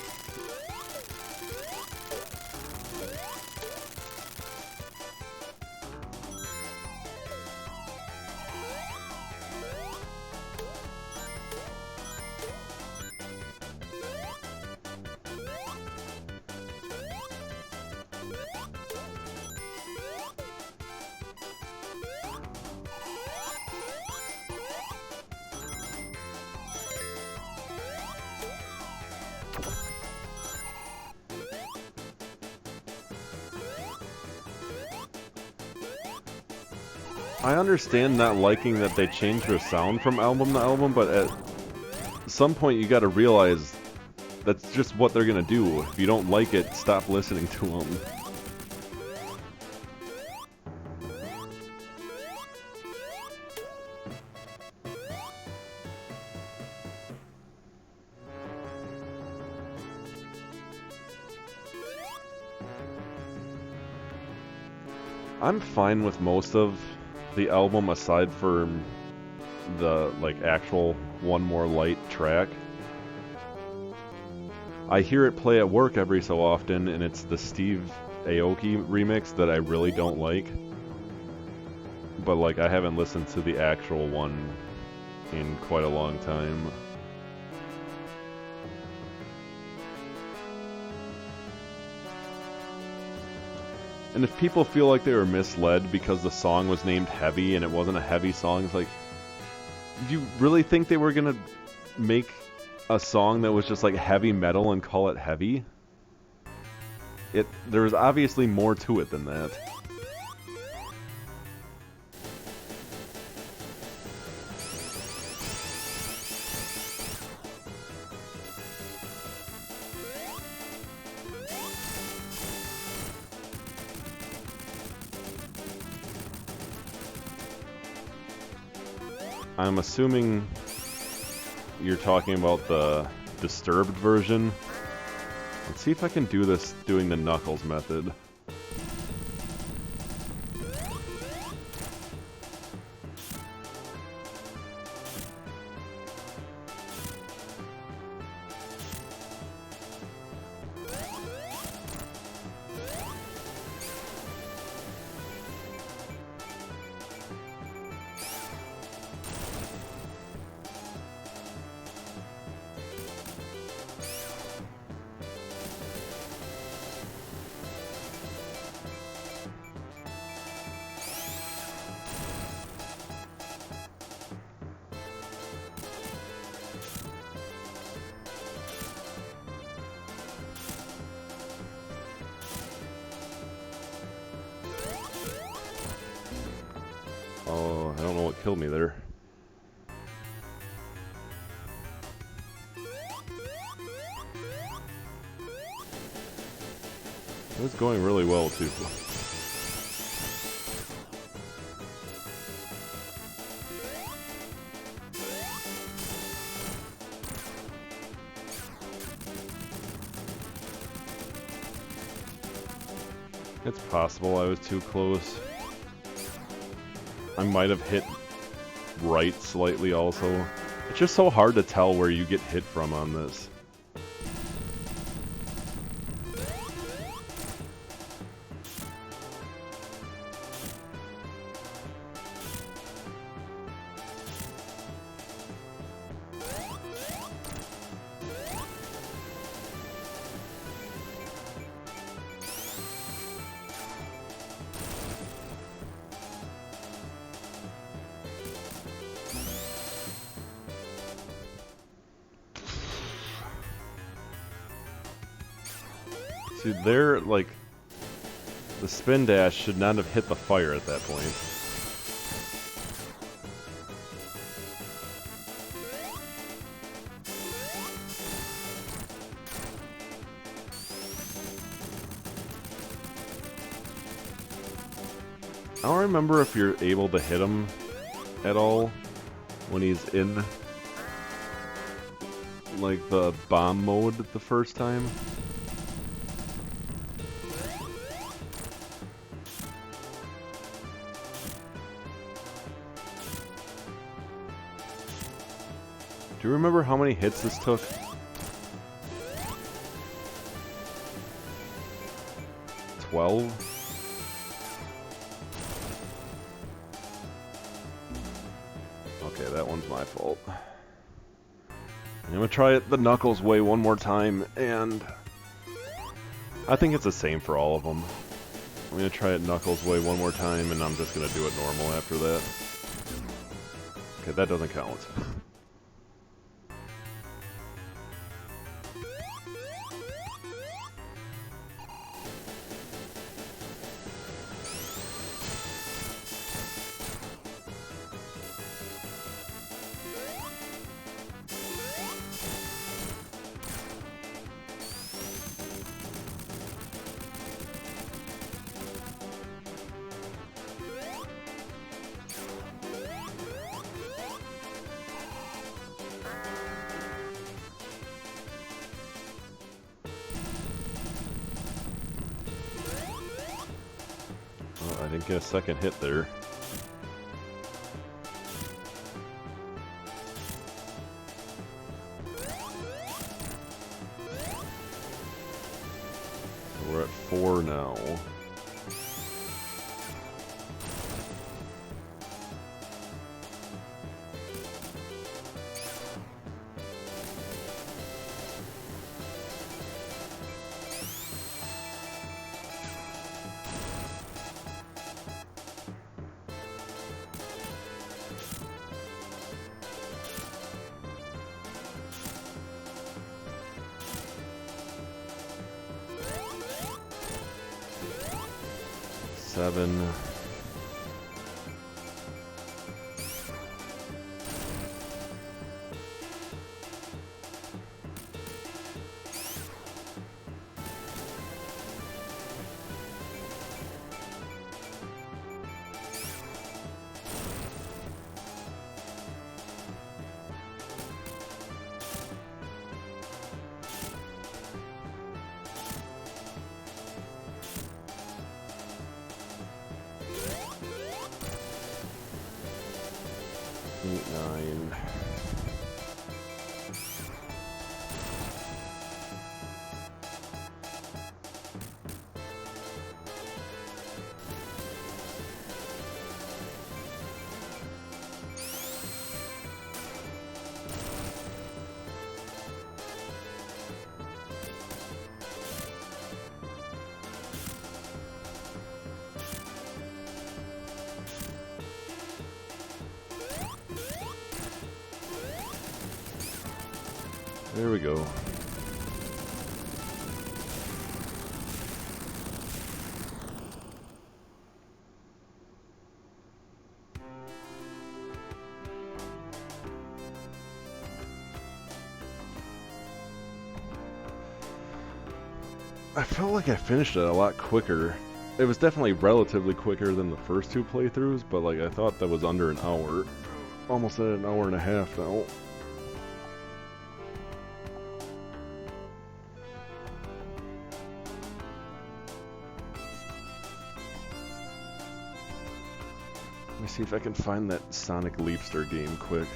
Speaker 1: I understand not liking that they changed their sound from album to album, but at some point you gotta realize that's just what they're gonna do. If you don't like it, stop listening to them. I'm fine with most of the album aside from the like actual One More Light track. I hear it play at work every so often, and it's the Steve Aoki remix that I really don't like. But like, I haven't listened to the actual one in quite a long time. And if people feel like they were misled because the song was named Heavy and it wasn't a heavy song, it's like, do you really think they were gonna make a song that was just like heavy metal and call it Heavy? There was obviously more to it than that. I'm assuming you're talking about the Disturbed version. Let's see if I can do this doing the Knuckles method. Oh, I don't know what killed me there. It was going really well, too. It's possible I was too close. I might have hit right slightly also. It's just so hard to tell where you get hit from on this. See, there, like, the spin dash should not have hit the fire at that point. I don't remember if you're able to hit him at all when he's in like the bomb mode the first time. Do you remember how many hits this took? $12? Okay, that one's my fault. I'm gonna try it the Knuckles way one more time, and I think it's the same for all of them. I'm gonna try it Knuckles way one more time, and I'm just gonna do it normal after that. Okay, that doesn't count. I didn't get a second hit there. So we're at 4 now. Seven. Nine. There we go. I felt like I finished it a lot quicker. It was definitely relatively quicker than the first 2 playthroughs, but like I thought that was under an hour. Almost at an hour and a half now. Let me see if I can find that Sonic Leapster game quick.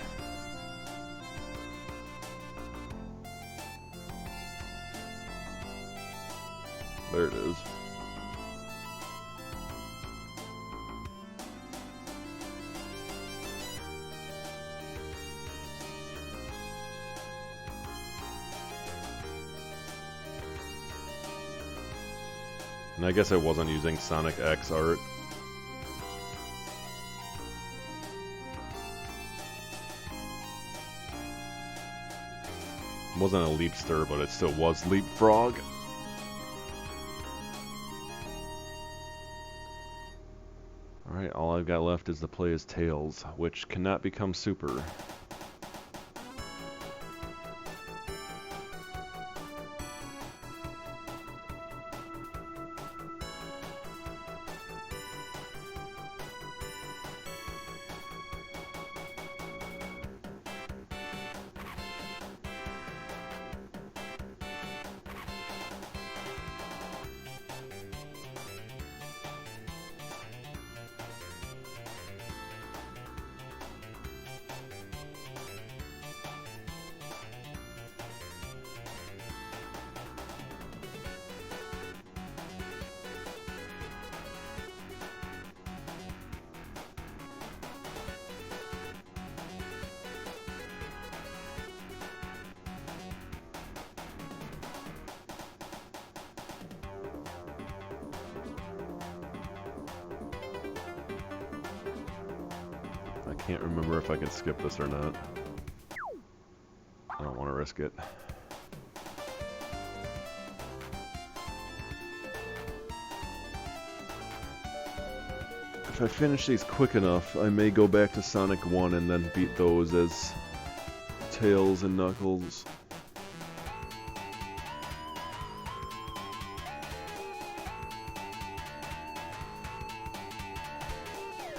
Speaker 1: There it is. And I guess I wasn't using Sonic X art. It wasn't a Leapster, but it still was Leapfrog. Alright, all I've got left is to play as Tails, which cannot become Super. Can't remember if I can skip this or not. I don't want to risk it. If I finish these quick enough, I may go back to Sonic 1 and then beat those as Tails and Knuckles.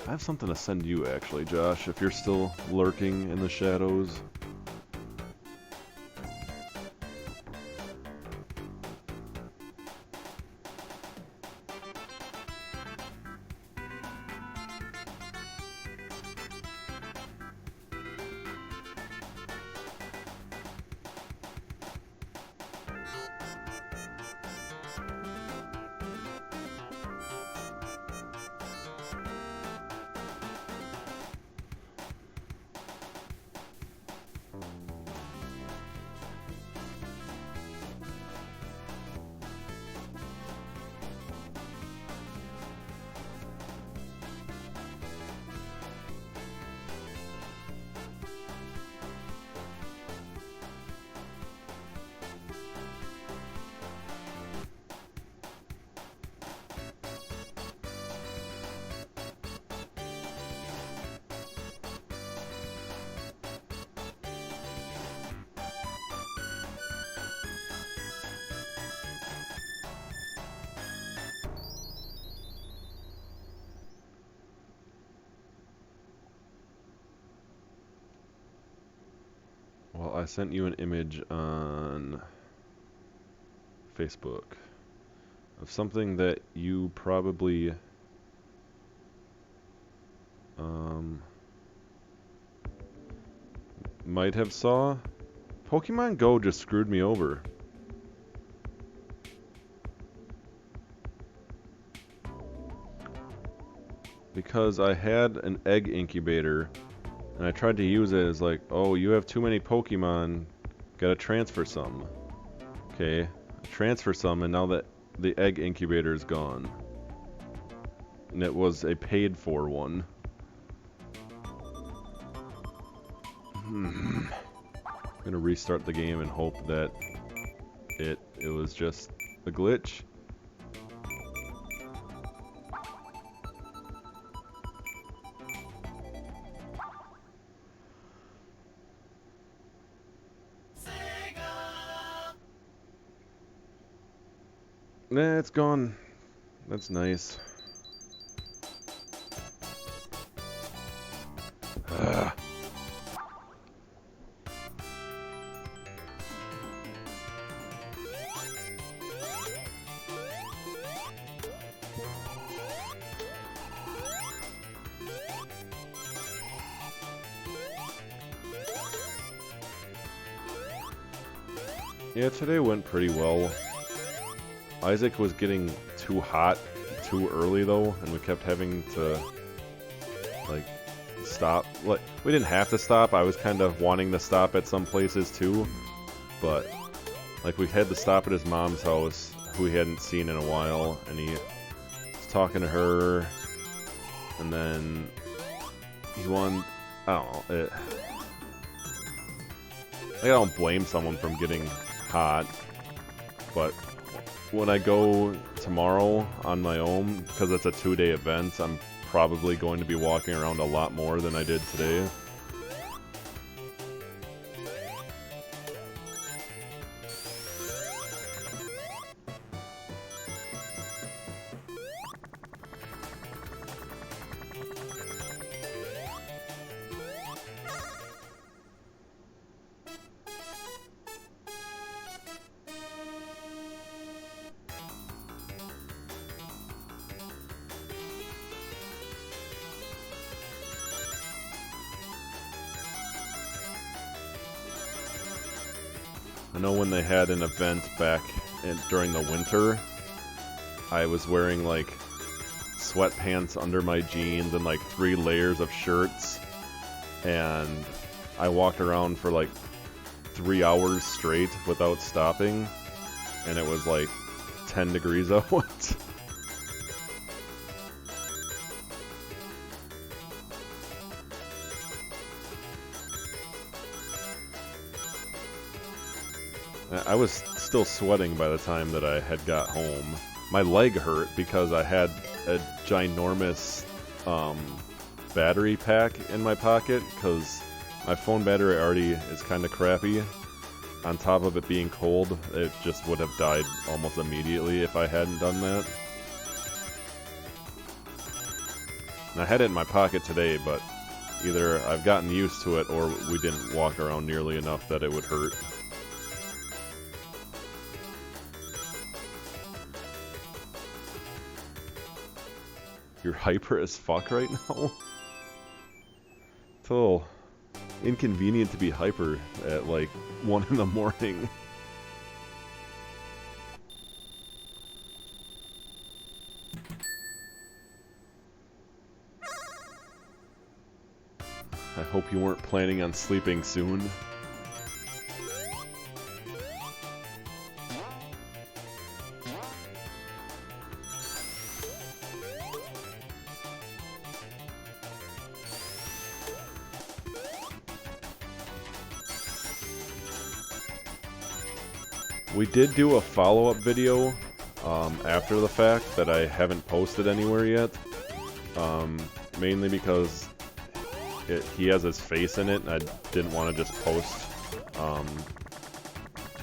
Speaker 1: I have something to send you, actually, Josh, if you're still lurking in the shadows. Well, I sent you an image on Facebook of something that you probably might have saw. Pokemon Go just screwed me over. Because I had an egg incubator and I tried to use it as like, oh, you have too many Pokemon, gotta transfer some. Okay, transfer some, and now that the egg incubator is gone. And it was a paid for one. I'm gonna restart the game and hope that it was just a glitch. Nah, it's gone. That's nice. Yeah, today went pretty well. Isaac was getting too hot too early though, and we kept having to like stop. Like, we didn't have to stop. I was kind of wanting to stop at some places too, but like we had to stop at his mom's house, who he hadn't seen in a while, and he was talking to her, and then he wanted, I don't know, I don't blame someone from getting hot, but when I go tomorrow on my own, because it's a 2-day event, I'm probably going to be walking around a lot more than I did today. I know when they had an event back during the winter, I was wearing like sweatpants under my jeans and like 3 layers of shirts, and I walked around for like 3 hours straight without stopping, and it was like 10 degrees out. I was still sweating by the time that I had got home. My leg hurt because I had a ginormous battery pack in my pocket because my phone battery already is kind of crappy. On top of it being cold, it just would have died almost immediately if I hadn't done that. And I had it in my pocket today, but either I've gotten used to it or we didn't walk around nearly enough that it would hurt. You're hyper as fuck right now? It's a little inconvenient to be hyper at like 1 in the morning. I hope you weren't planning on sleeping soon. We did do a follow-up video after the fact that I haven't posted anywhere yet, mainly because he has his face in it, and I didn't want to just post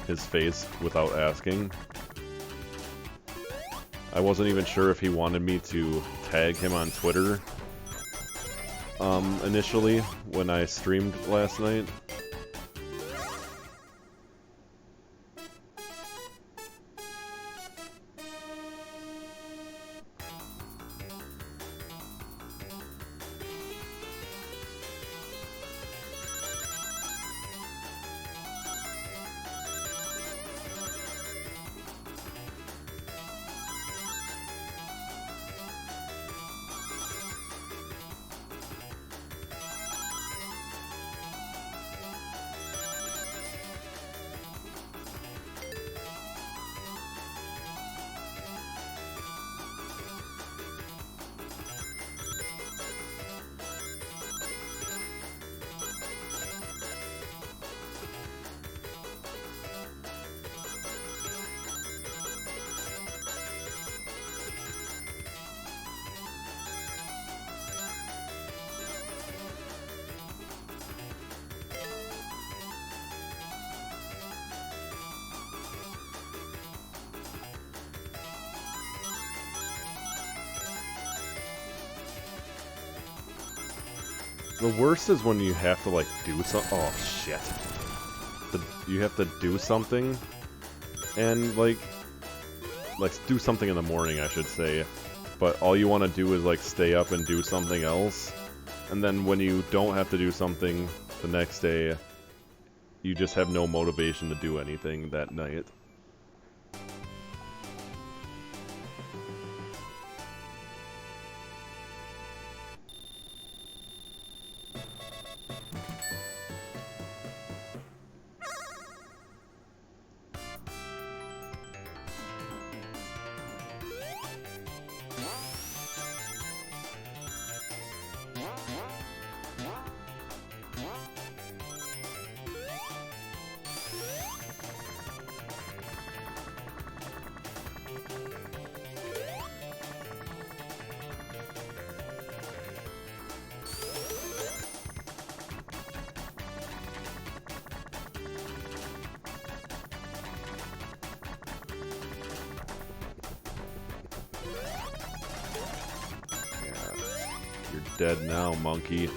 Speaker 1: his face without asking. I wasn't even sure if he wanted me to tag him on Twitter initially when I streamed last night. The worst is when you have to, like, do something. Oh, shit. You have to do something, and, like, do something in the morning, I should say, but all you want to do is, like, stay up and do something else, and then when you don't have to do something the next day, you just have no motivation to do anything that night. Dead now, monkey.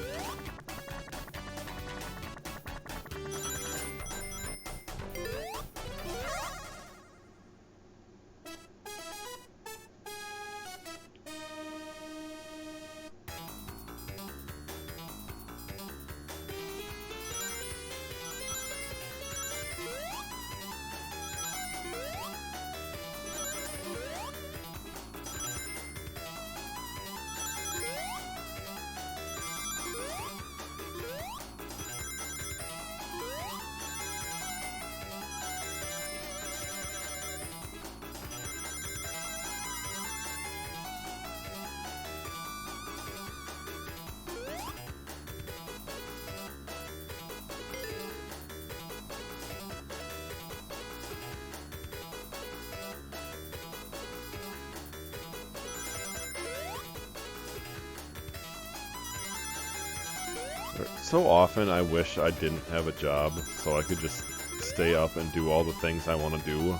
Speaker 1: So often I wish I didn't have a job so I could just stay up and do all the things I want to do.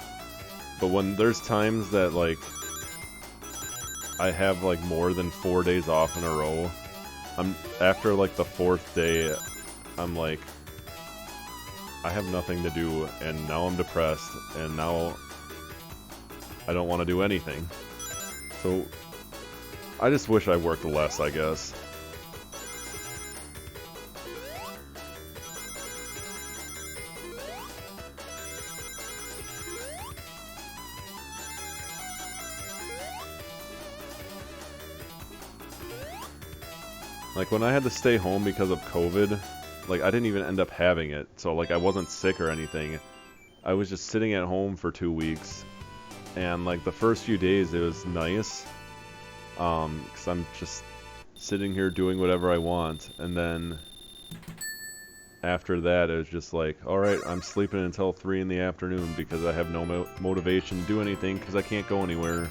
Speaker 1: But when there's times that, like, I have, like, more than 4 days off in a row, after, like, the 4th day, I'm like, I have nothing to do, and now I'm depressed, and now I don't want to do anything. So, I just wish I worked less, I guess. Like, when I had to stay home because of COVID, like, I didn't even end up having it, so, like, I wasn't sick or anything. I was just sitting at home for 2 weeks, and, like, the first few days, it was nice, because I'm just sitting here doing whatever I want, and then after that, it was just like, alright, I'm sleeping until 3 in the afternoon because I have no motivation to do anything because I can't go anywhere.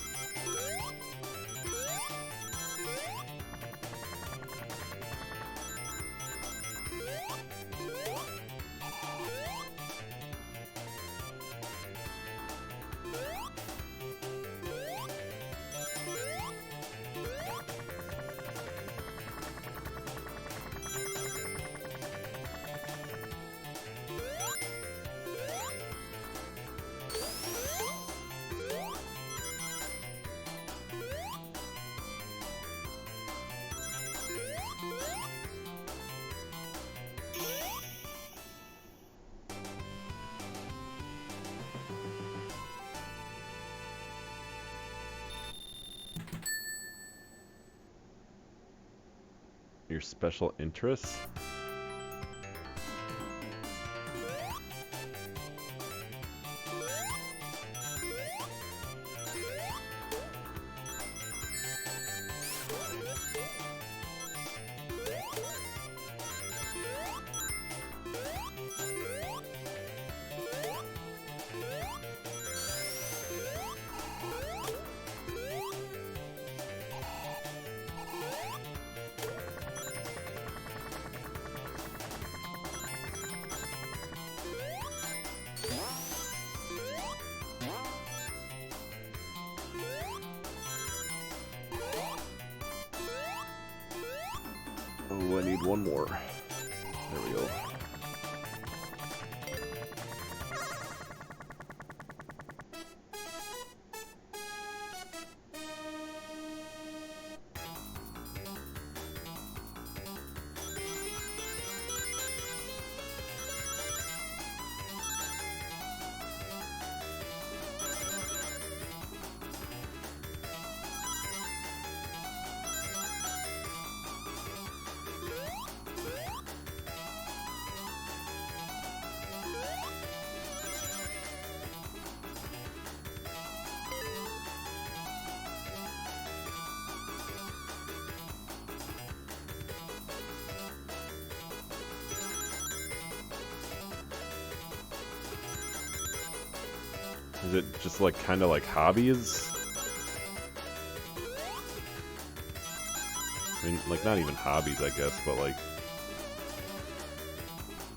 Speaker 1: Your special interests? Oh, I need one more. There we go. Is it just like kind of like hobbies? I mean, like not even hobbies, I guess, but like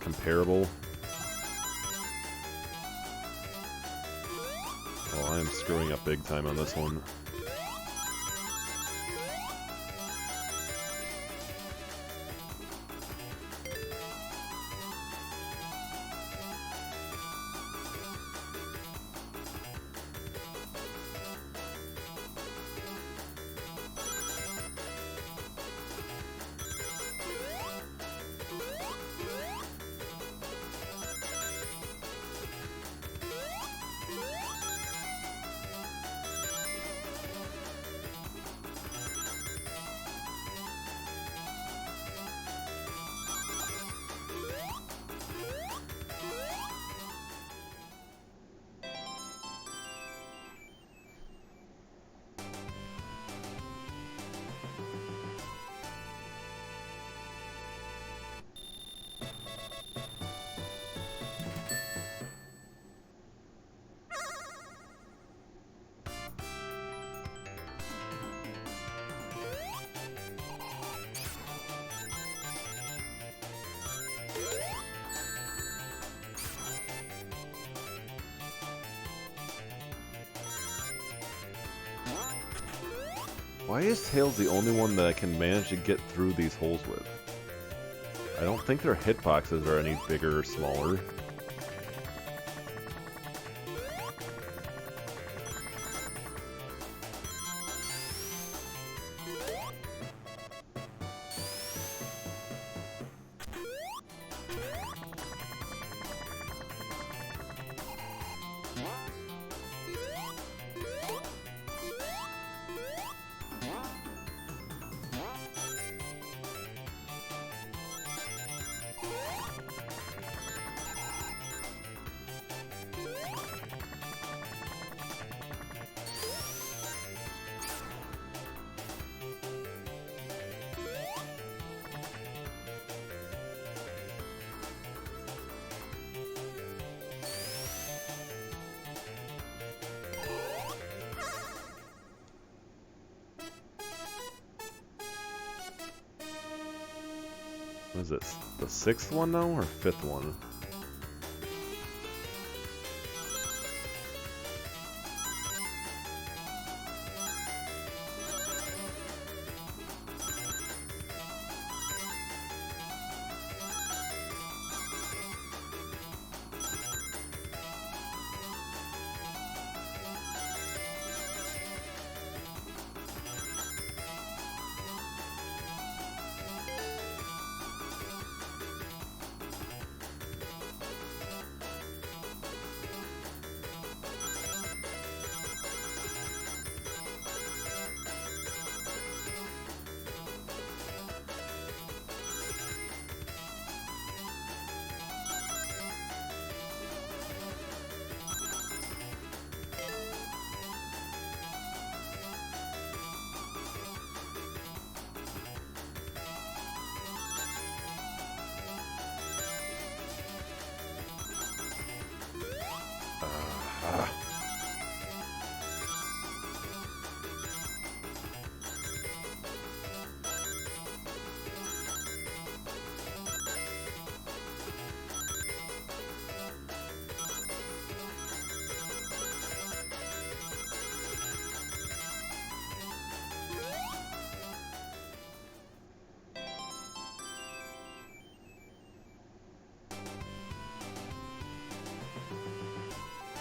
Speaker 1: comparable. Oh, I am screwing up big time on this one. Why is Tails the only one that I can manage to get through these holes with? I don't think their hitboxes are any bigger or smaller. What is this? The 6th one now, or 5th one?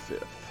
Speaker 1: Fifth.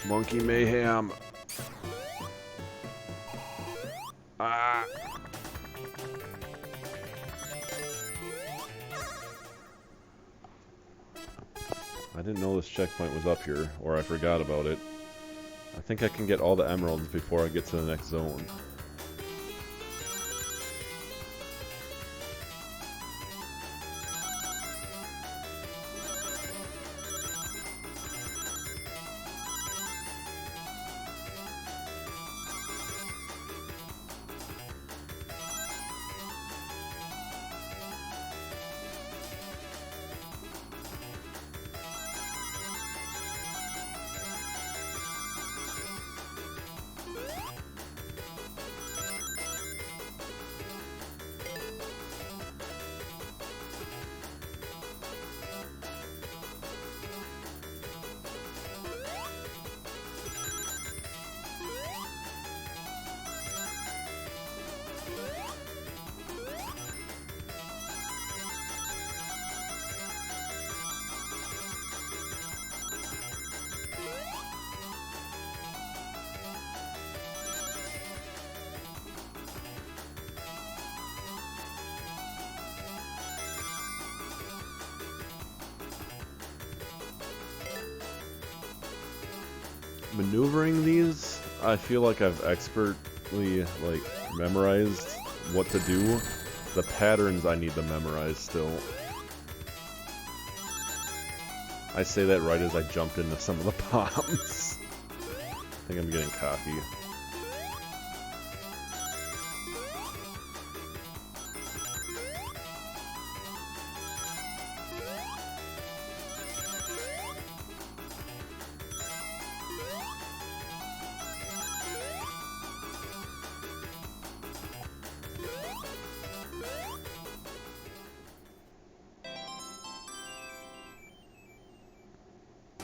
Speaker 1: Monkey Mayhem. Ah. I didn't know this checkpoint was up here, or I forgot about it. I think I can get all the emeralds before I get to the next zone. maneuvering these, I feel like I've expertly, like, memorized what to do. The patterns I need to memorize still. I say that right as I jumped into some of the bombs. I think I'm getting cocky.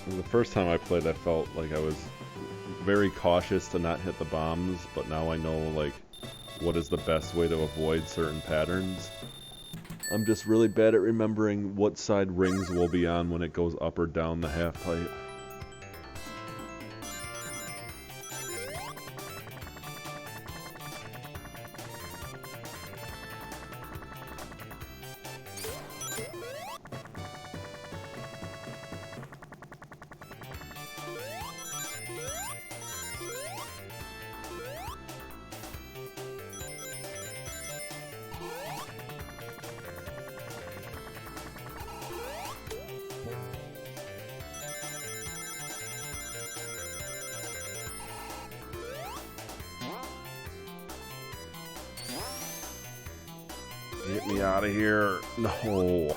Speaker 1: The first time I played, I felt like I was very cautious to not hit the bombs, but now I know, like, what is the best way to avoid certain patterns. I'm just really bad at remembering what side rings will be on when it goes up or down the half pipe. Get me out of here. No. Alright,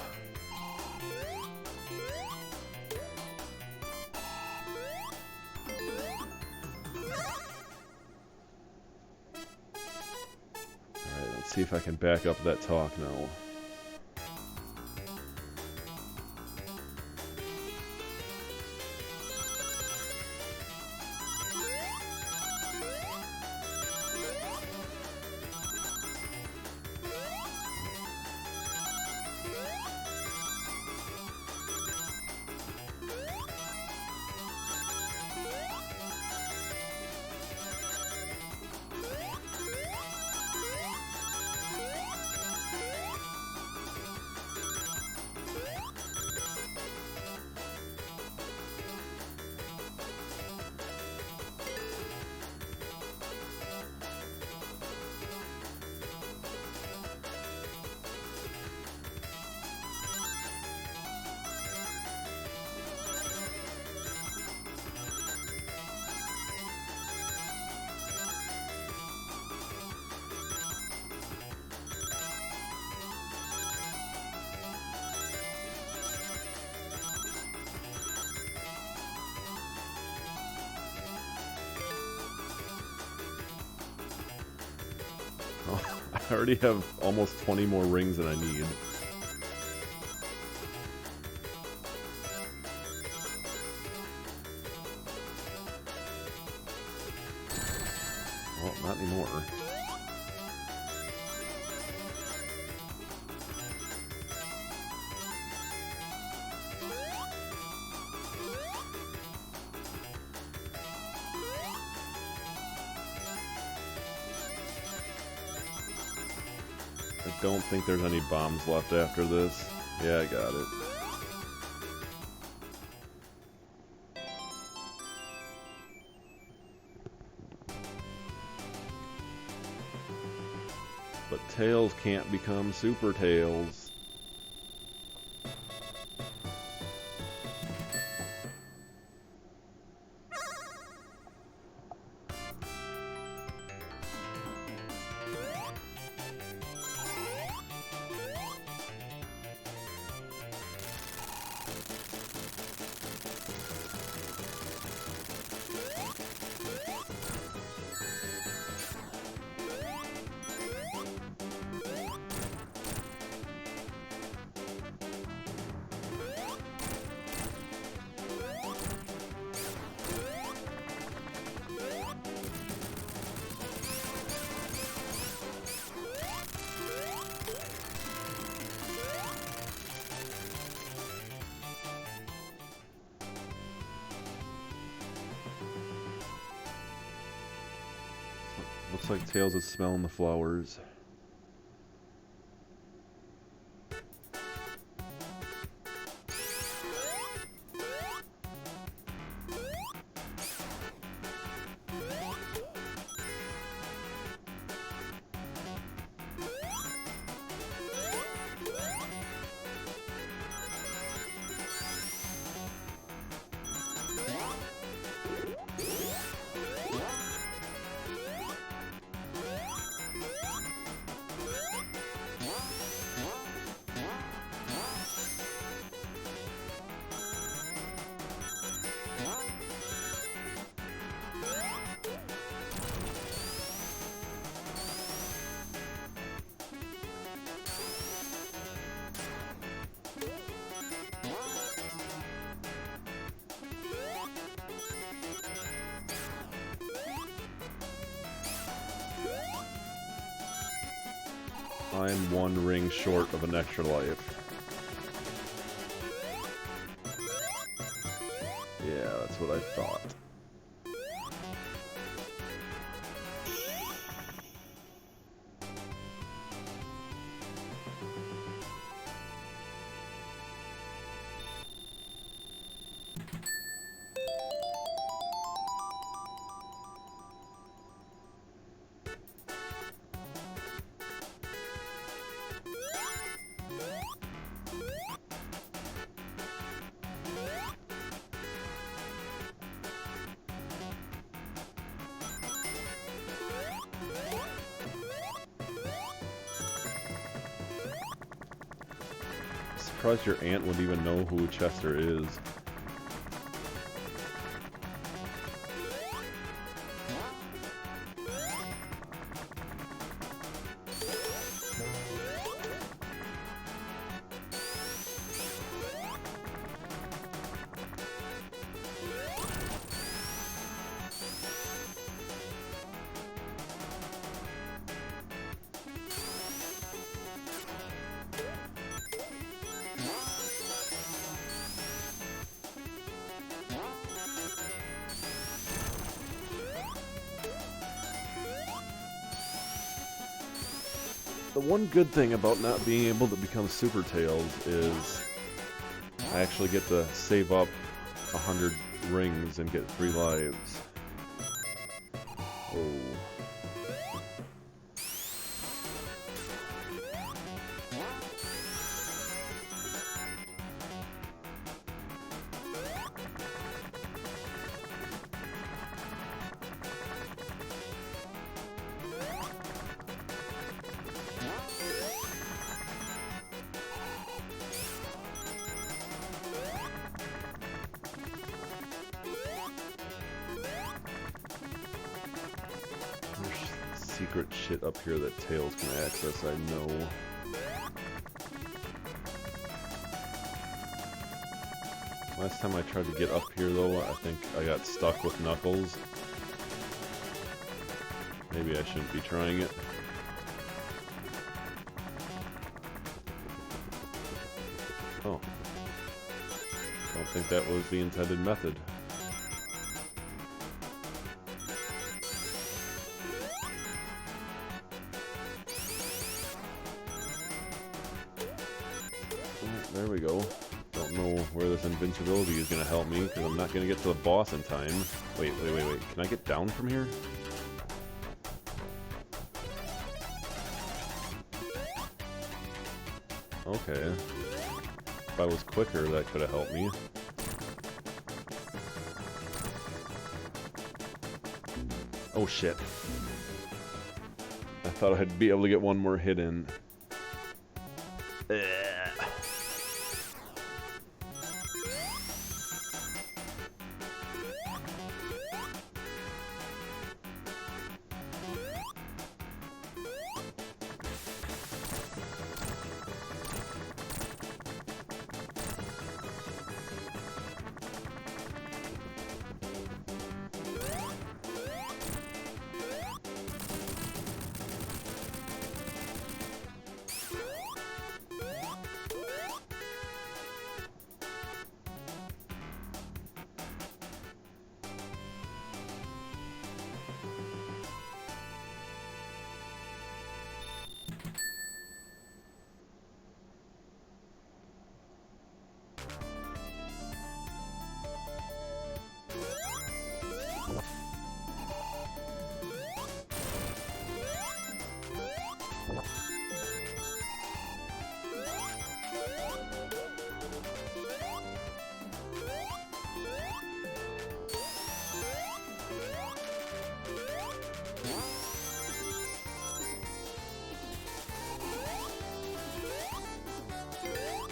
Speaker 1: let's see if I can back up that talk now. I already have almost 20 more rings than I need. Well, not anymore. I don't think there's any bombs left after this. Yeah, I got it. But Tails can't become Super Tails. Looks like Tails is smelling the flowers. I'm one ring short of an extra life. Yeah, that's what I thought. I'm surprised your aunt would even know who Chester is. The one good thing about not being able to become Super Tails is I actually get to save up 100 rings and get 3 lives. Oh. Secret shit up here that Tails can access, I know. Last time I tried to get up here though, I think I got stuck with Knuckles. Maybe I shouldn't be trying it. Oh. Don't think that was the intended method. There we go. Don't know where this invincibility is going to help me, because I'm not going to get to the boss in time. Wait. Can I get down from here? Okay. If I was quicker, that could have helped me. Oh shit. I thought I'd be able to get one more hit in.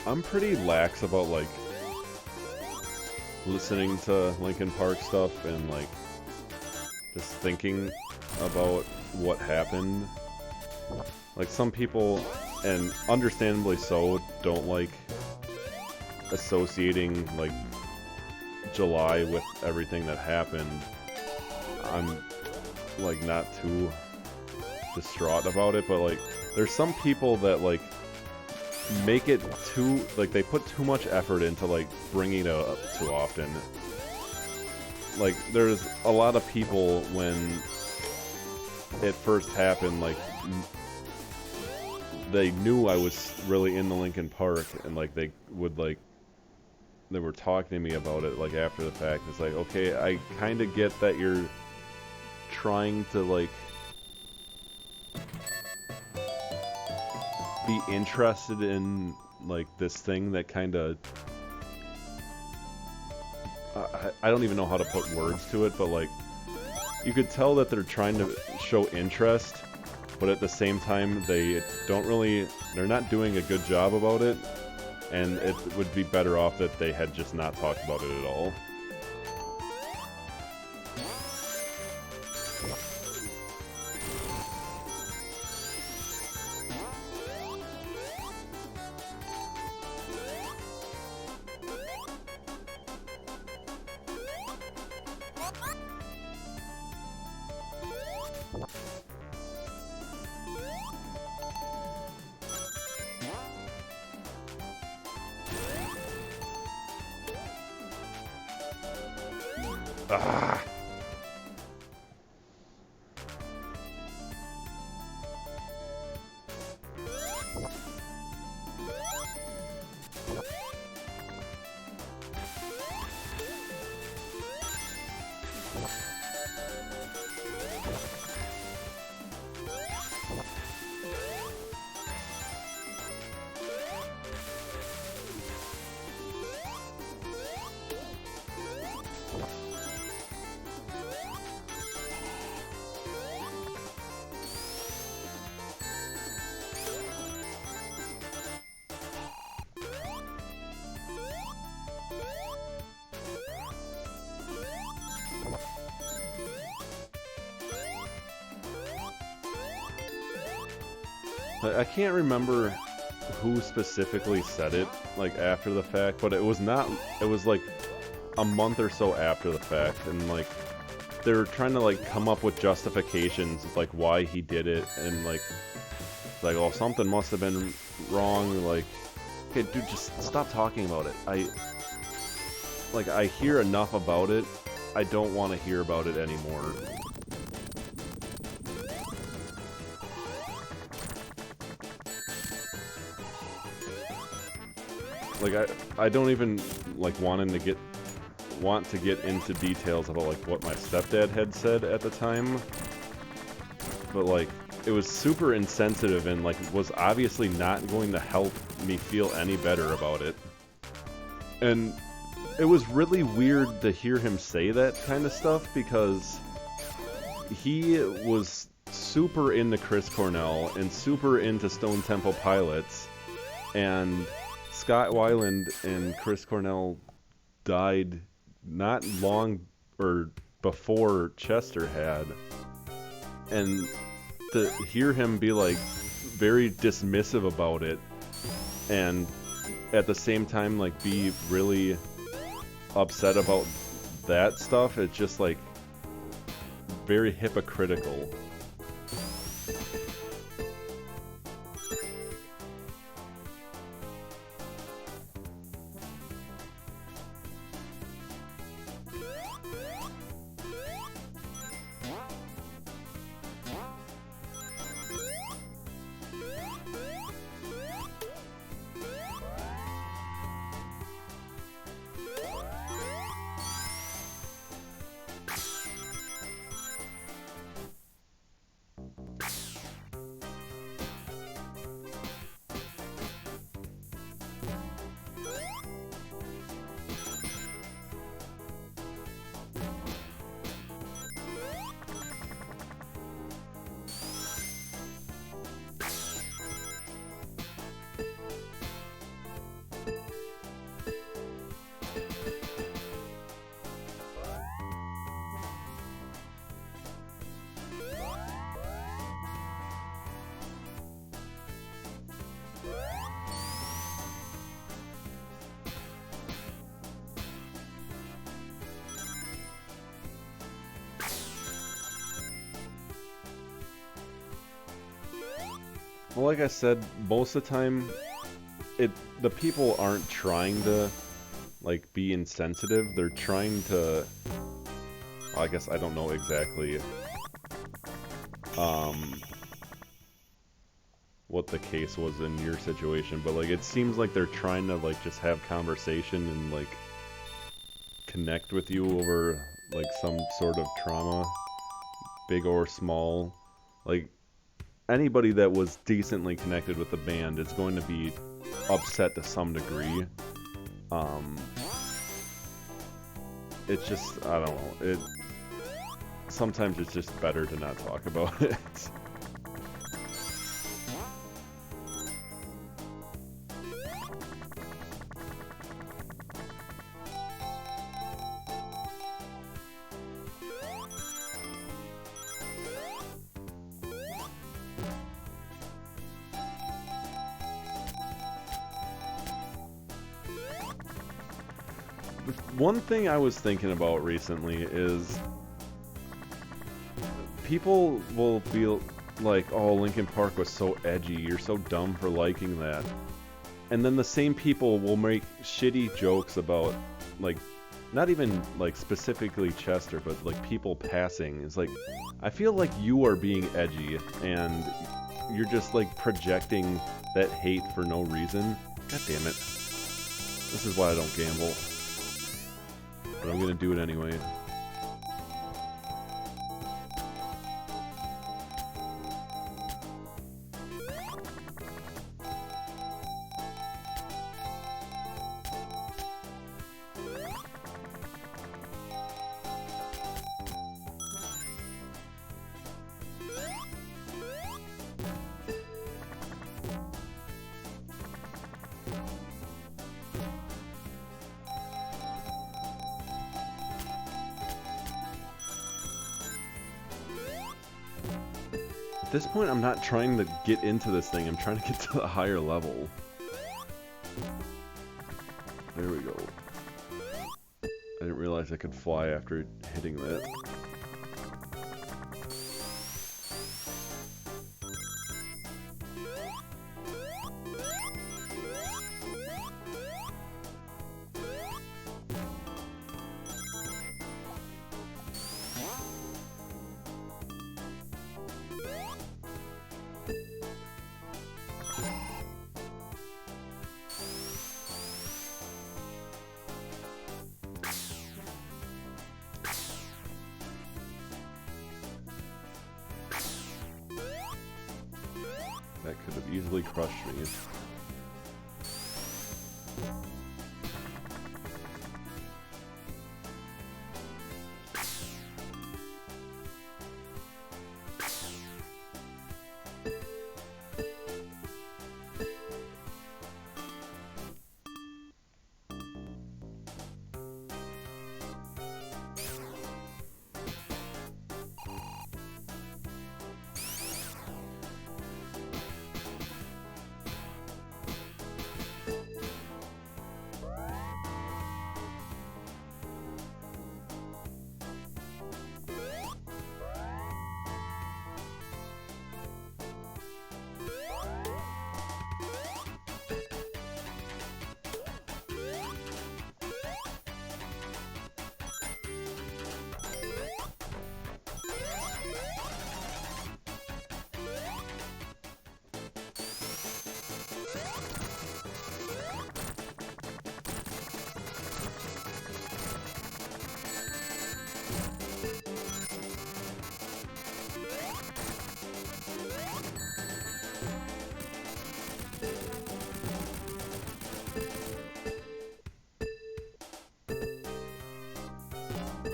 Speaker 1: I'm pretty lax about, like, listening to Linkin Park stuff and, like, just thinking about what happened. Like, some people, and understandably so, don't like associating, like, July with everything that happened. I'm, like, not too distraught about it, but, like, there's some people that like make it too, like they put too much effort into like bringing it up too often. Like there's a lot of people when it first happened, like they knew I was really into Linkin Park, and like they were talking to me about it like after the fact. It's like, okay, I kind of get that you're trying to like be interested in like this thing that kind of I don't even know how to put words to it, but like you could tell that they're trying to show interest, but at the same time they're not doing a good job about it, and it would be better off that they had just not talked about it at all. Ah. I can't remember who specifically said it, like, after the fact, but it was like, a month or so after the fact, and, like, they were trying to, like, come up with justifications of, like, why he did it, and, like, oh, something must have been wrong, like, okay, dude, just stop talking about it. I hear enough about it, I don't want to hear about it anymore. Like, I don't even, like, want to get into details about, like, what my stepdad had said at the time. But, like, it was super insensitive and, like, was obviously not going to help me feel any better about it. And it was really weird to hear him say that kind of stuff, because he was super into Chris Cornell and super into Stone Temple Pilots, and Scott Weiland and Chris Cornell died not long or before Chester had, and to hear him be like very dismissive about it and at the same time like be really upset about that stuff, it's just like very hypocritical. Well, like I said, most of the time, the people aren't trying to, like, be insensitive. They're trying to... I guess I don't know exactly what the case was in your situation, but, like, it seems like they're trying to, like, just have conversation and, like, connect with you over, like, some sort of trauma, big or small. Like, anybody that was decently connected with the band is going to be upset to some degree. It's just, I don't know, sometimes it's just better to not talk about it. One thing I was thinking about recently is people will feel like, oh, Linkin Park was so edgy, you're so dumb for liking that. And then the same people will make shitty jokes about, like, not even, like, specifically Chester, but, like, people passing. It's like, I feel like you are being edgy, and you're just, like, projecting that hate for no reason. God damn it. This is why I don't gamble. But I'm gonna do it anyway. At this point, I'm not trying to get into this thing, I'm trying to get to the higher level. There we go. I didn't realize I could fly after hitting that. That could have easily crushed me.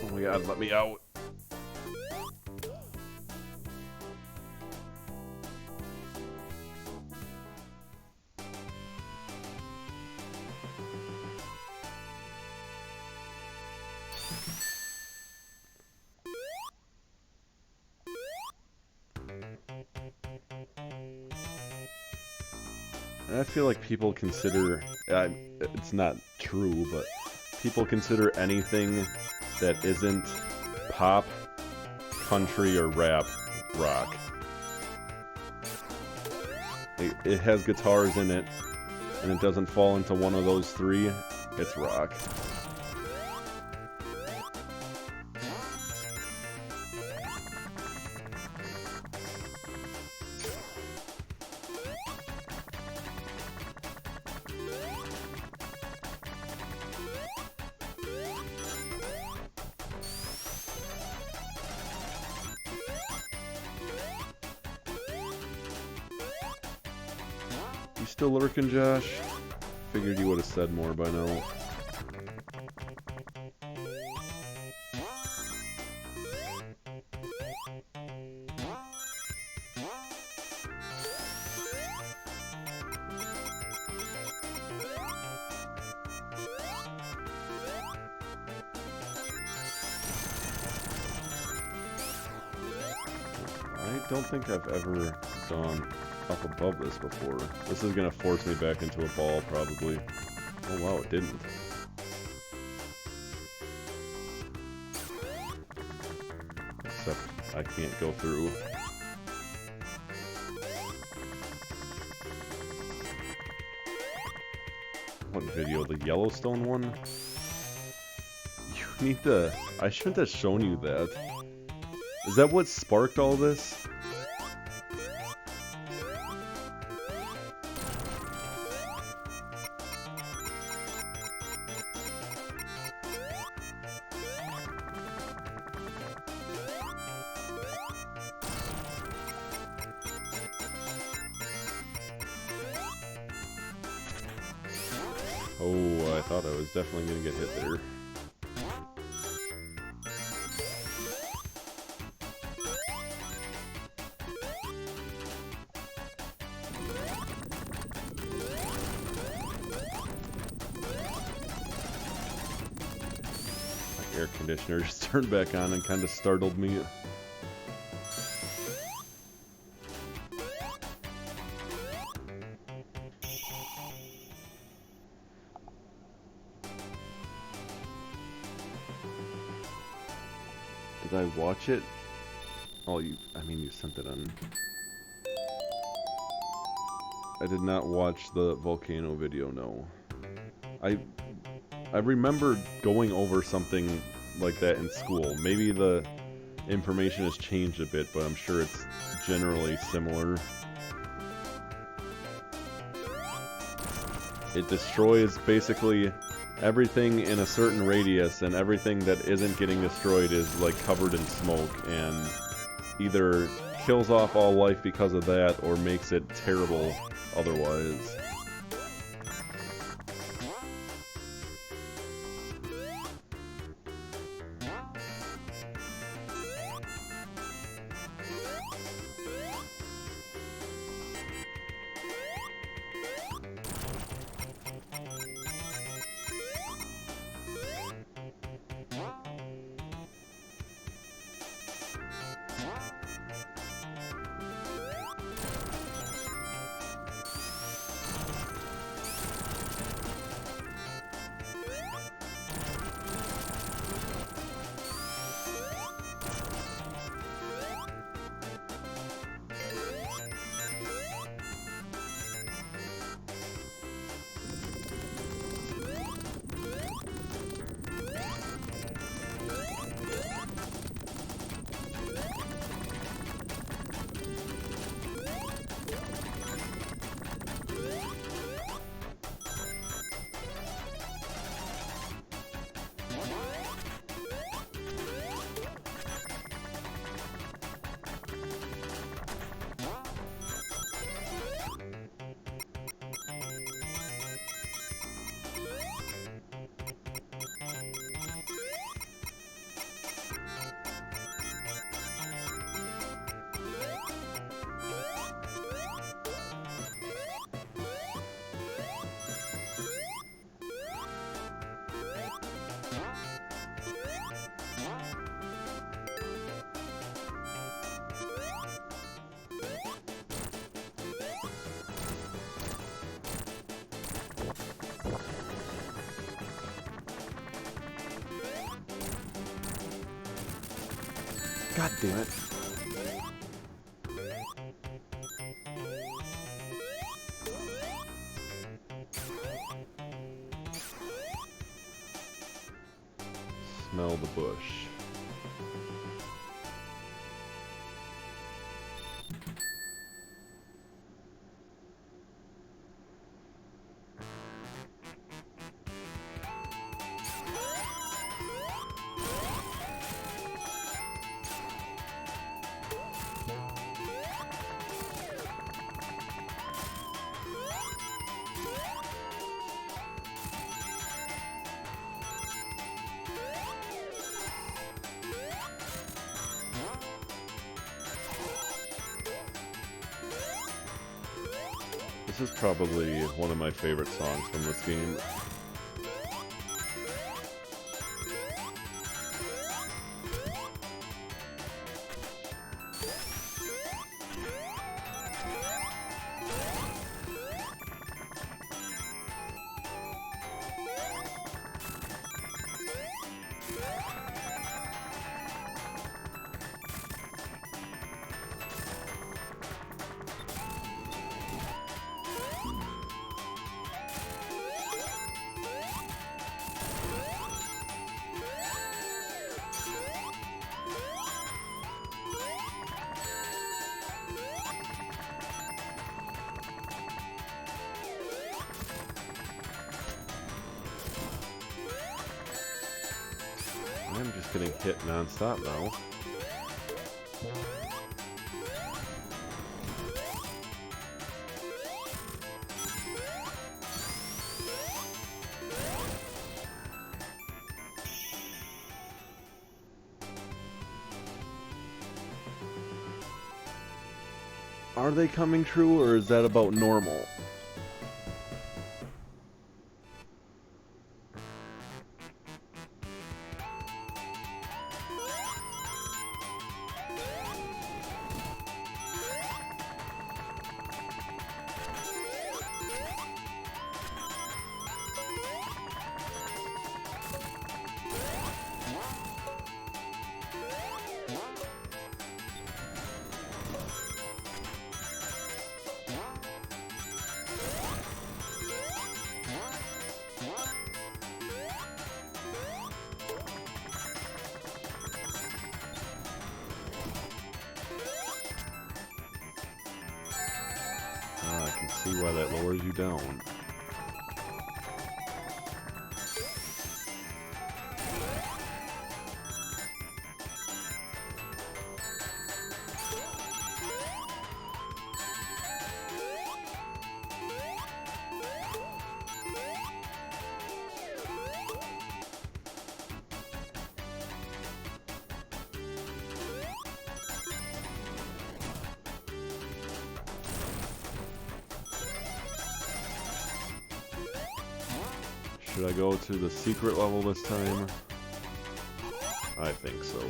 Speaker 1: Oh my god, let me out. And I feel like people consider, it's not true, but people consider anything that isn't pop, country, or rap rock. it has guitars in it, and it doesn't fall into one of those three, it's rock. You still lurking, Josh? Figured you would have said more by now. I don't think I've ever gone up above this before. This is gonna force me back into a ball, probably. Oh wow, it didn't. Except I can't go through. What video? The Yellowstone one? You need to... I shouldn't have shown you that. Is that what sparked all this? Oh, I thought I was definitely gonna get hit there. My air conditioner just turned back on and kind of startled me. Did I watch it? Oh, you sent it on. I did not watch the volcano video, no. I remember going over something like that in school. Maybe the information has changed a bit, but I'm sure it's generally similar. It destroys basically everything in a certain radius, and everything that isn't getting destroyed is like covered in smoke, and either kills off all life because of that or makes it terrible otherwise. God damn it. smell the bush. This is probably one of my favorite songs from this game. I'm just getting hit non-stop now. Are they coming true, or is that about normal? I can see why that lowers you down. Should I go to the secret level this time? I think so.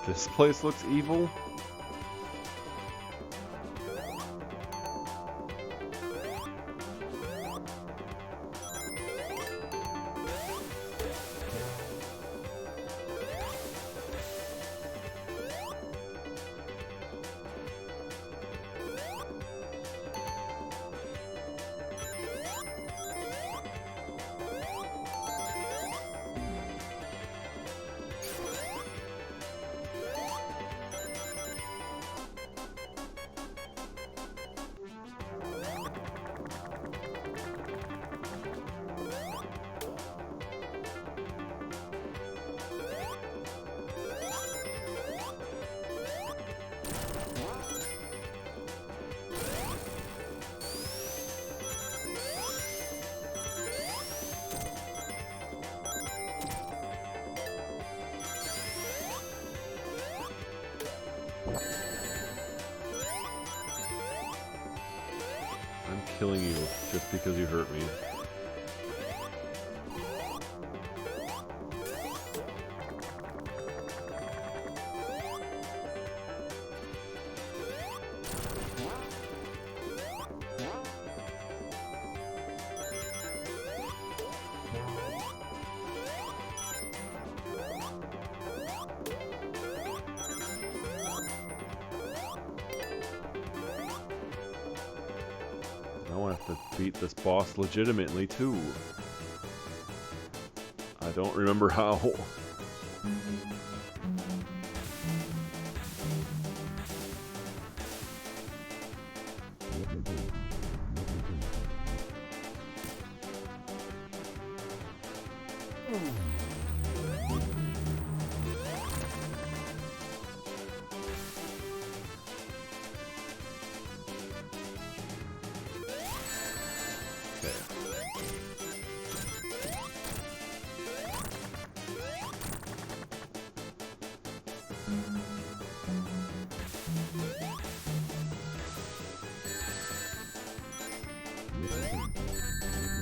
Speaker 1: This place looks evil. killing you just because you hurt me. Now I have to beat this boss legitimately, too. I don't remember how.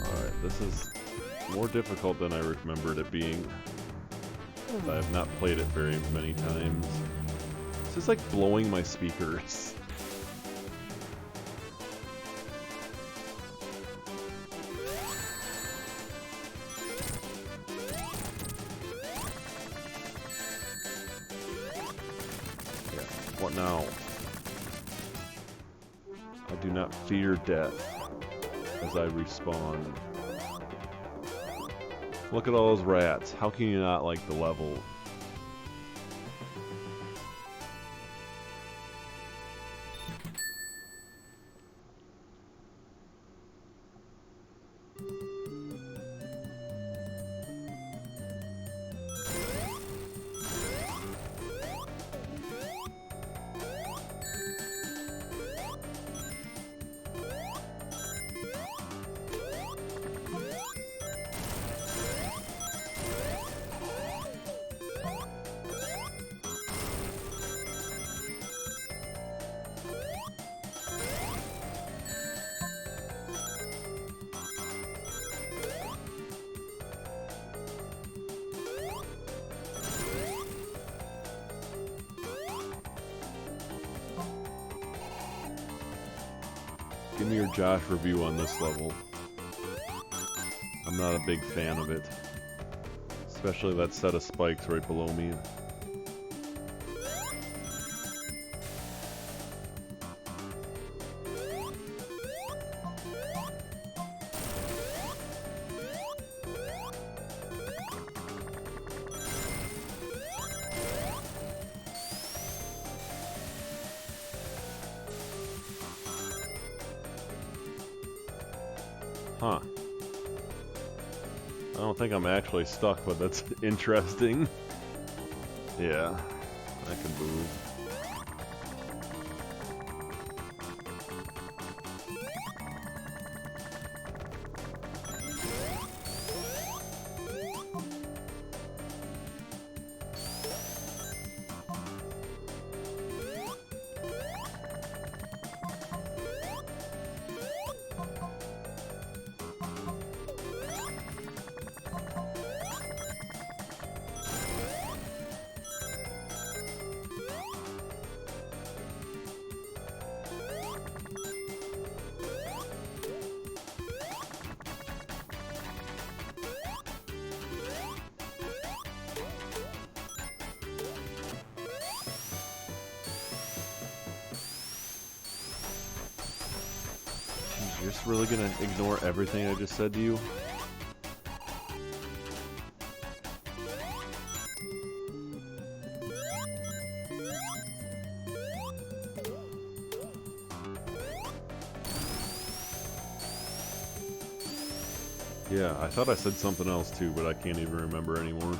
Speaker 1: Alright, this is more difficult than I remembered it being. I have not played it very many times. This is like blowing my speakers. Yeah, what now? I do not fear death as I respawn. Look at all those rats. How can you not like the level? Give me your Josh review on this level. I'm not a big fan of it. Especially that set of spikes right below me. Huh. I don't think I'm actually stuck, but that's interesting. Yeah, I can move. You're just really gonna ignore everything I just said to you? Yeah, I thought I said something else too, but I can't even remember anymore.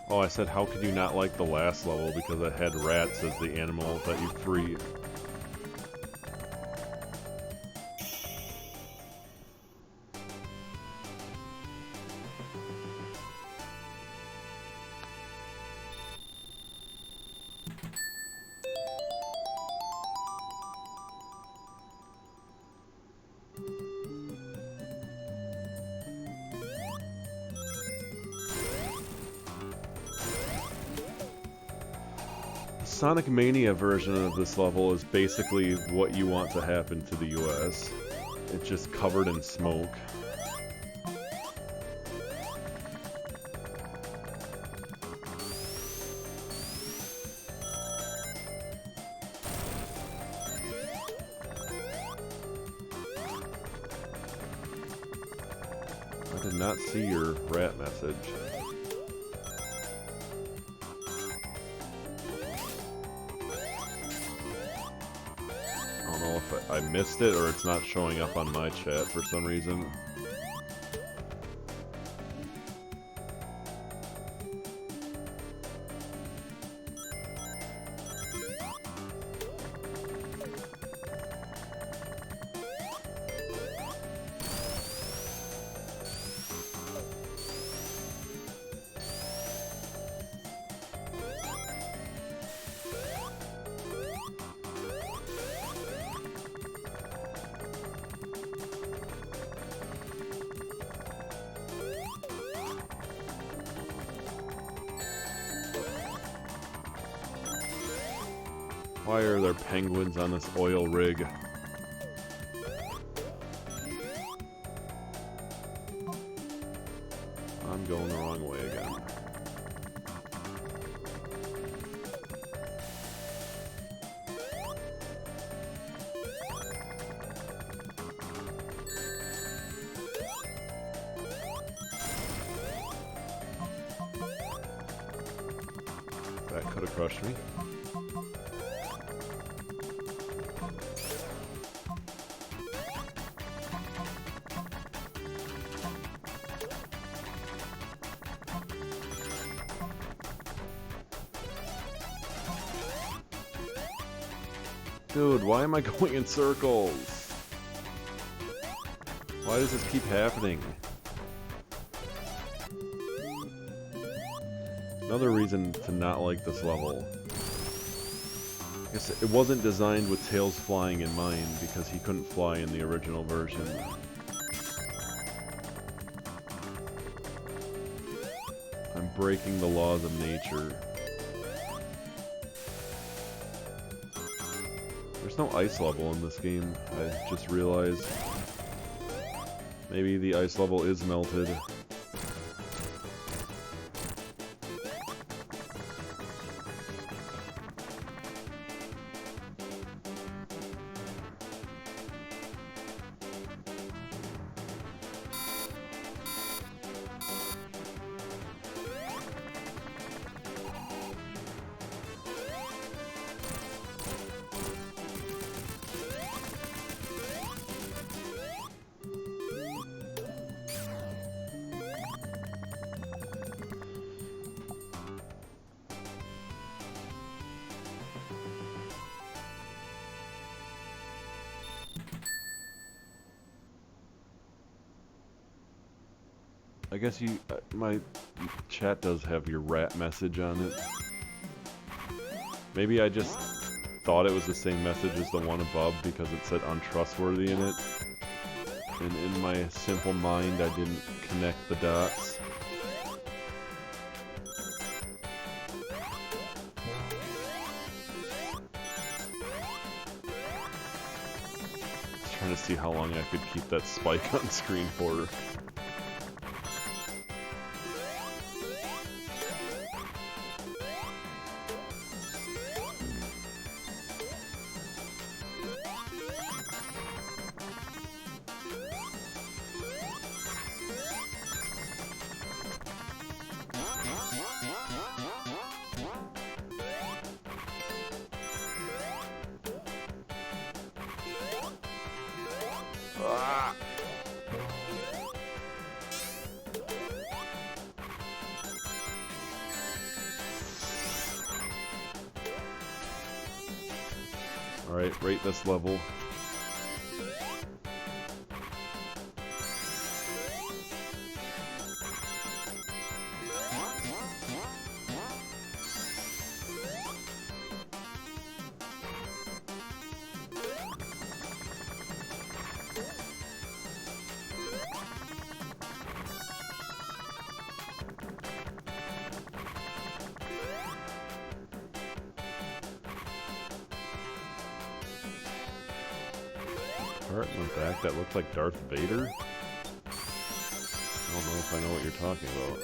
Speaker 1: Oh, I said, how could you not like the last level because it had rats as the animal that you free? Sonic Mania version of this level is basically what you want to happen to the US. It's just covered in smoke. I did not see your rat message. I don't know if I missed it or it's not showing up on my chat for some reason. Why are there penguins on this oil rig? I'm going the wrong way again. That could have crushed me. Dude, why am I going in circles? Why does this keep happening? Another reason to not like this level. I guess it wasn't designed with Tails flying in mind because he couldn't fly in the original version. I'm breaking the laws of nature. There's no ice level in this game. I just realized maybe the ice level is melted. I guess you, my chat does have your rat message on it. Maybe I just thought it was the same message as the one above because it said untrustworthy in it. And in my simple mind, I didn't connect the dots. Trying to see how long I could keep that spike on screen for. Alright, rate this level. part in the back that looks like Darth Vader? I don't know if I know what you're talking about.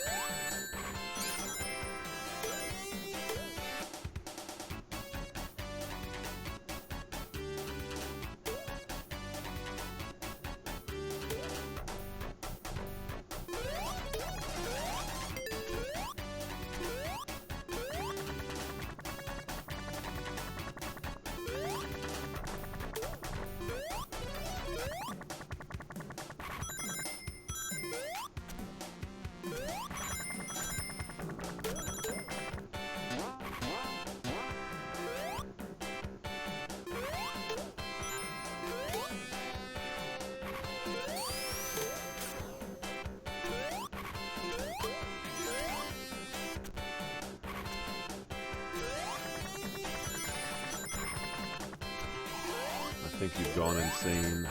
Speaker 1: I think you've gone insane.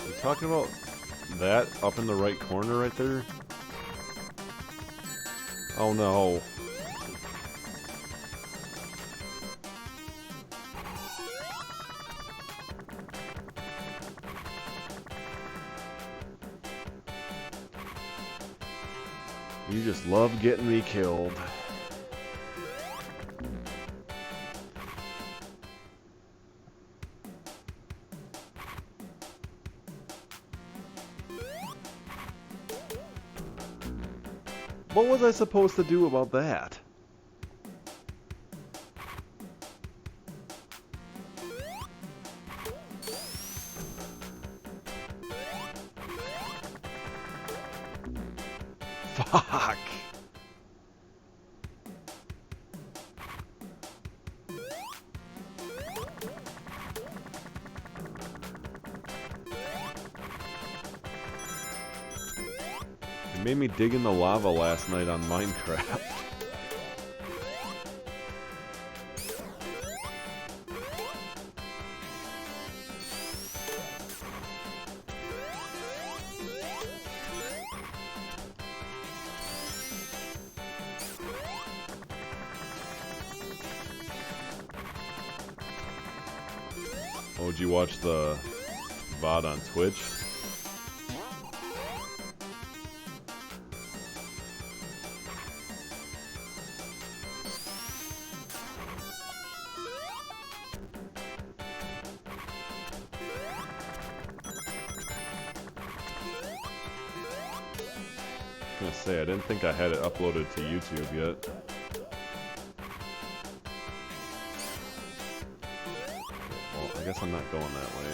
Speaker 1: You talking about that up in the right corner right there? Oh no. You just love getting me killed. What was I supposed to do about that? Fuck! It made me dig in the lava last night on Minecraft. Oh, did you watch the VOD on Twitch? I was gonna say, I didn't think I had it uploaded to YouTube yet. Well, I guess I'm not going that way.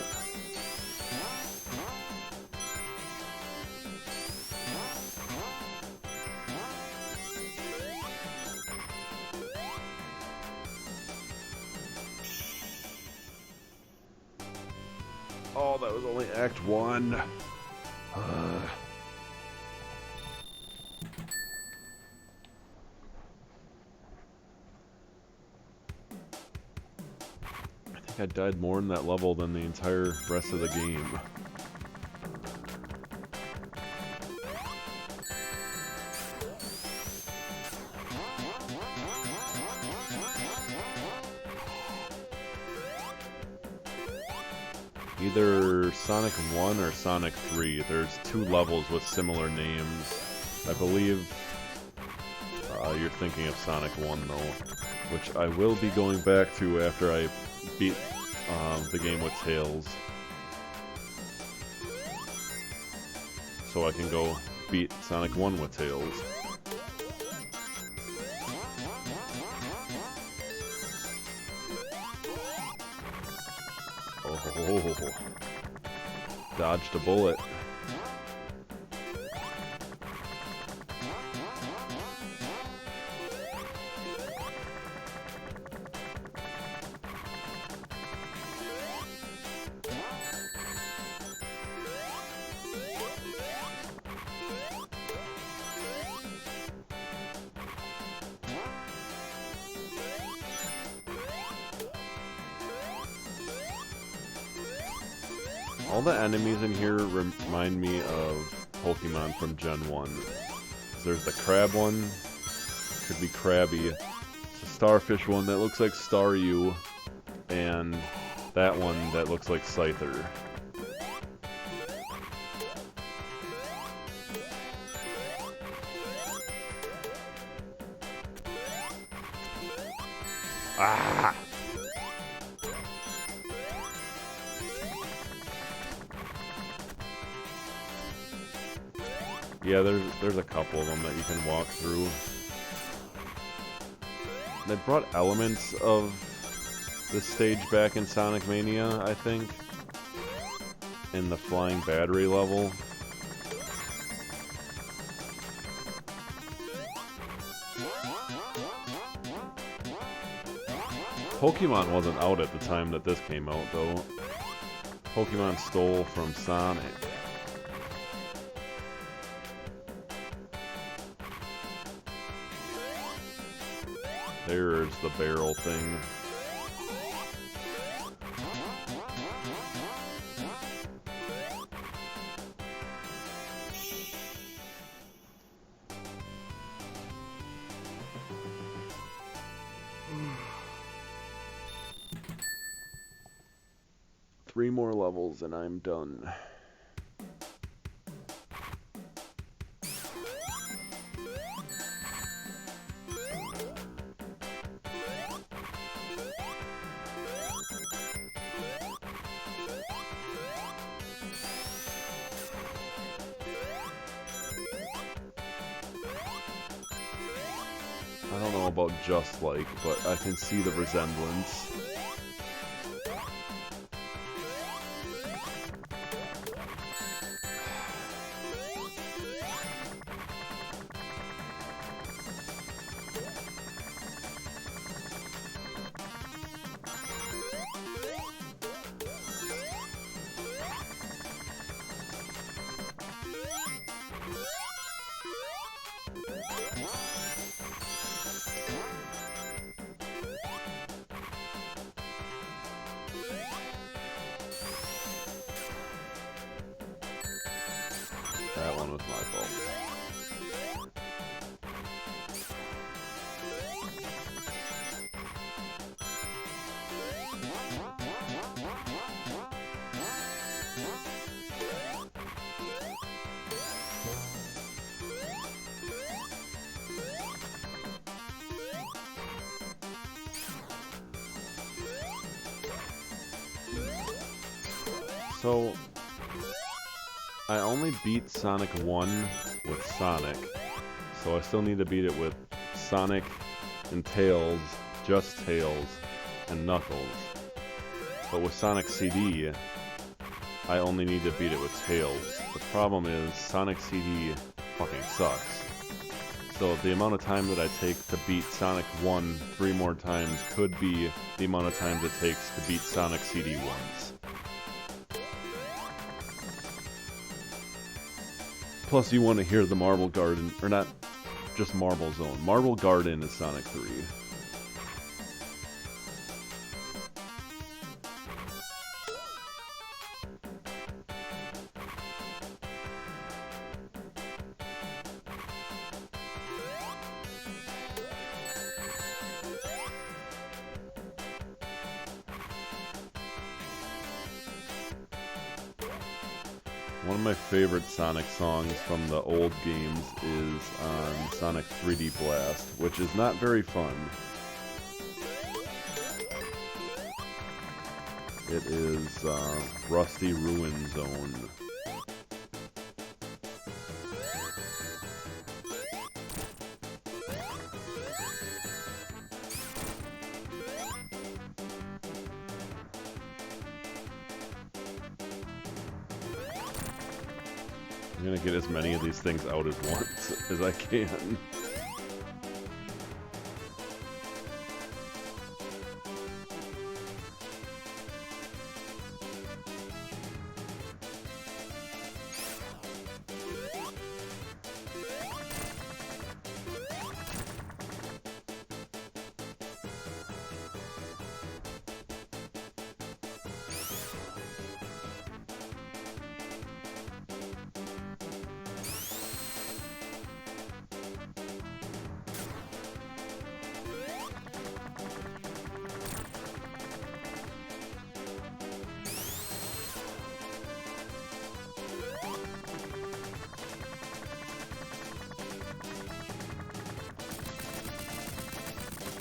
Speaker 1: Oh, that was only Act 1. I died more in that level than the entire rest of the game. Either Sonic 1 or Sonic 3. There's 2 levels with similar names. I believe you're thinking of Sonic 1 though, which I will be going back to after I beat the game with Tails, so I can go beat Sonic 1 with Tails. Oh, dodged a bullet. All the enemies in here remind me of Pokemon from Gen 1. There's the crab one, could be Krabby, starfish one that looks like Staryu, and that one that looks like Scyther. Ah! Yeah, there's a couple of them that you can walk through. They brought elements of this stage back in Sonic Mania, I think, in the flying battery level. Pokemon wasn't out at the time that this came out, though. Pokemon stole from Sonic. There's the barrel thing. Three more levels and I'm done. I don't know about just like, but I can see the resemblance. That one was my fault. So, I only beat Sonic 1 with Sonic, so I still need to beat it with Sonic and Tails, just Tails, and Knuckles. But with Sonic CD, I only need to beat it with Tails. The problem is, Sonic CD fucking sucks. So the amount of time that I take to beat Sonic 1 3 more times could be the amount of time it takes to beat Sonic CD once. Plus, you want to hear the Marble Garden, or not just Marble Zone. Marble Garden is Sonic 3. One of my favorite Sonic songs from the old games is on Sonic 3D Blast, which is not very fun. It is Rusty Ruin Zone. I'm gonna get as many of these things out at once as I can.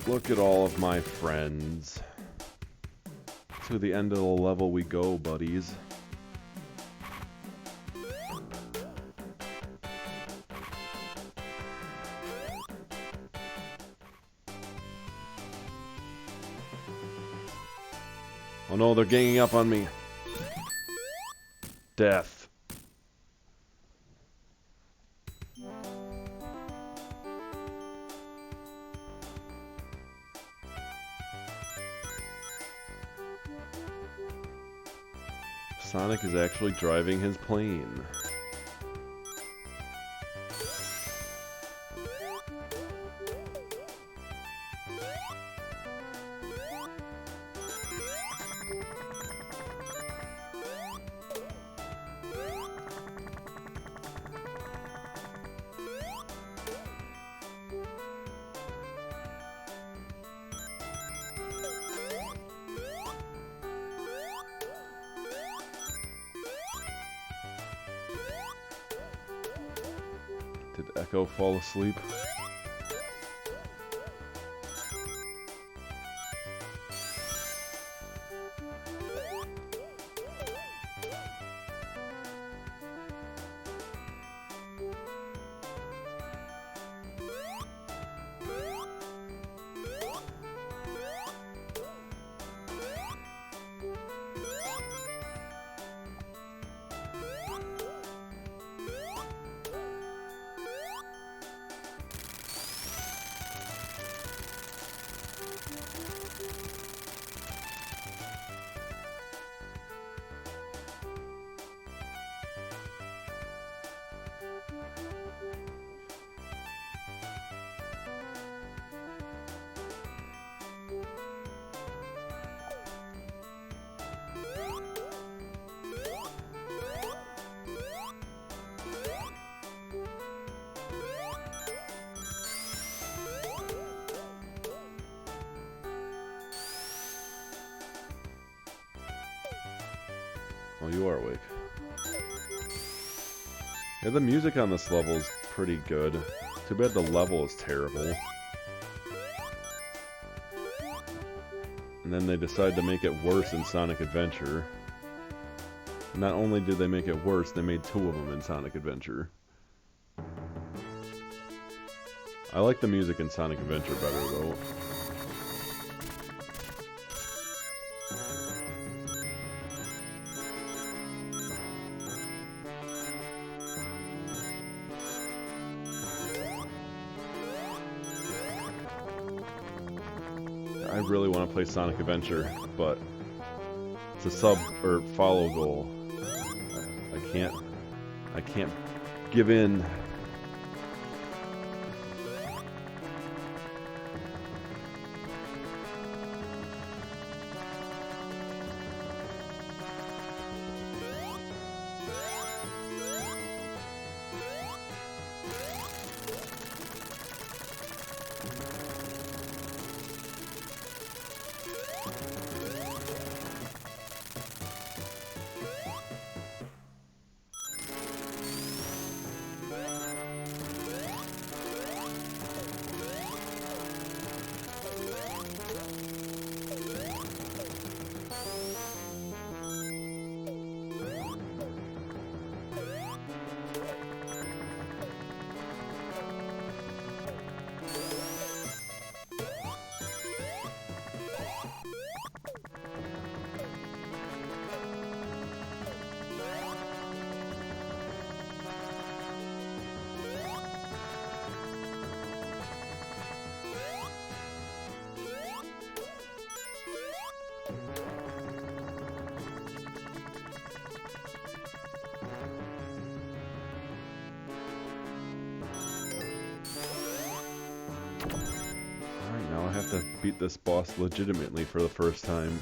Speaker 1: Look at all of my friends. To the end of the level we go, buddies. Oh no, they're ganging up on me. Death. Sonic is actually driving his plane. Did Echo fall asleep? Oh, you are awake. Yeah, the music on this level is pretty good. Too bad the level is terrible. And then they decide to make it worse in Sonic Adventure. Not only did they make it worse, they made 2 of them in Sonic Adventure. I like the music in Sonic Adventure better, though. I really want to play Sonic Adventure, but it's a sub or follow goal. I can't give in. I have to beat this boss legitimately for the first time.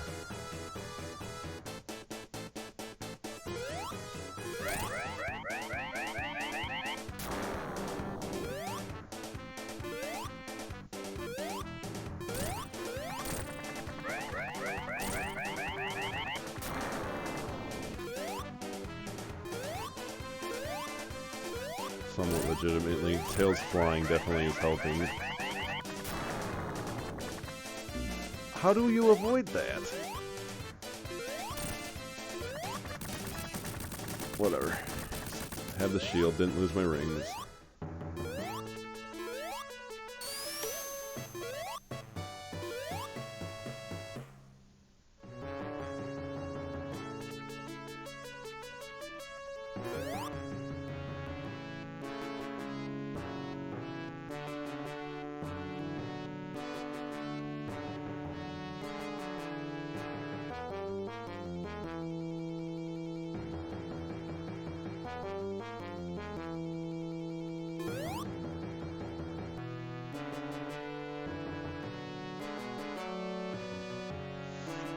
Speaker 1: Somewhat legitimately. Tails flying definitely is helping. How do you avoid that? Whatever. Have the shield, didn't lose my rings.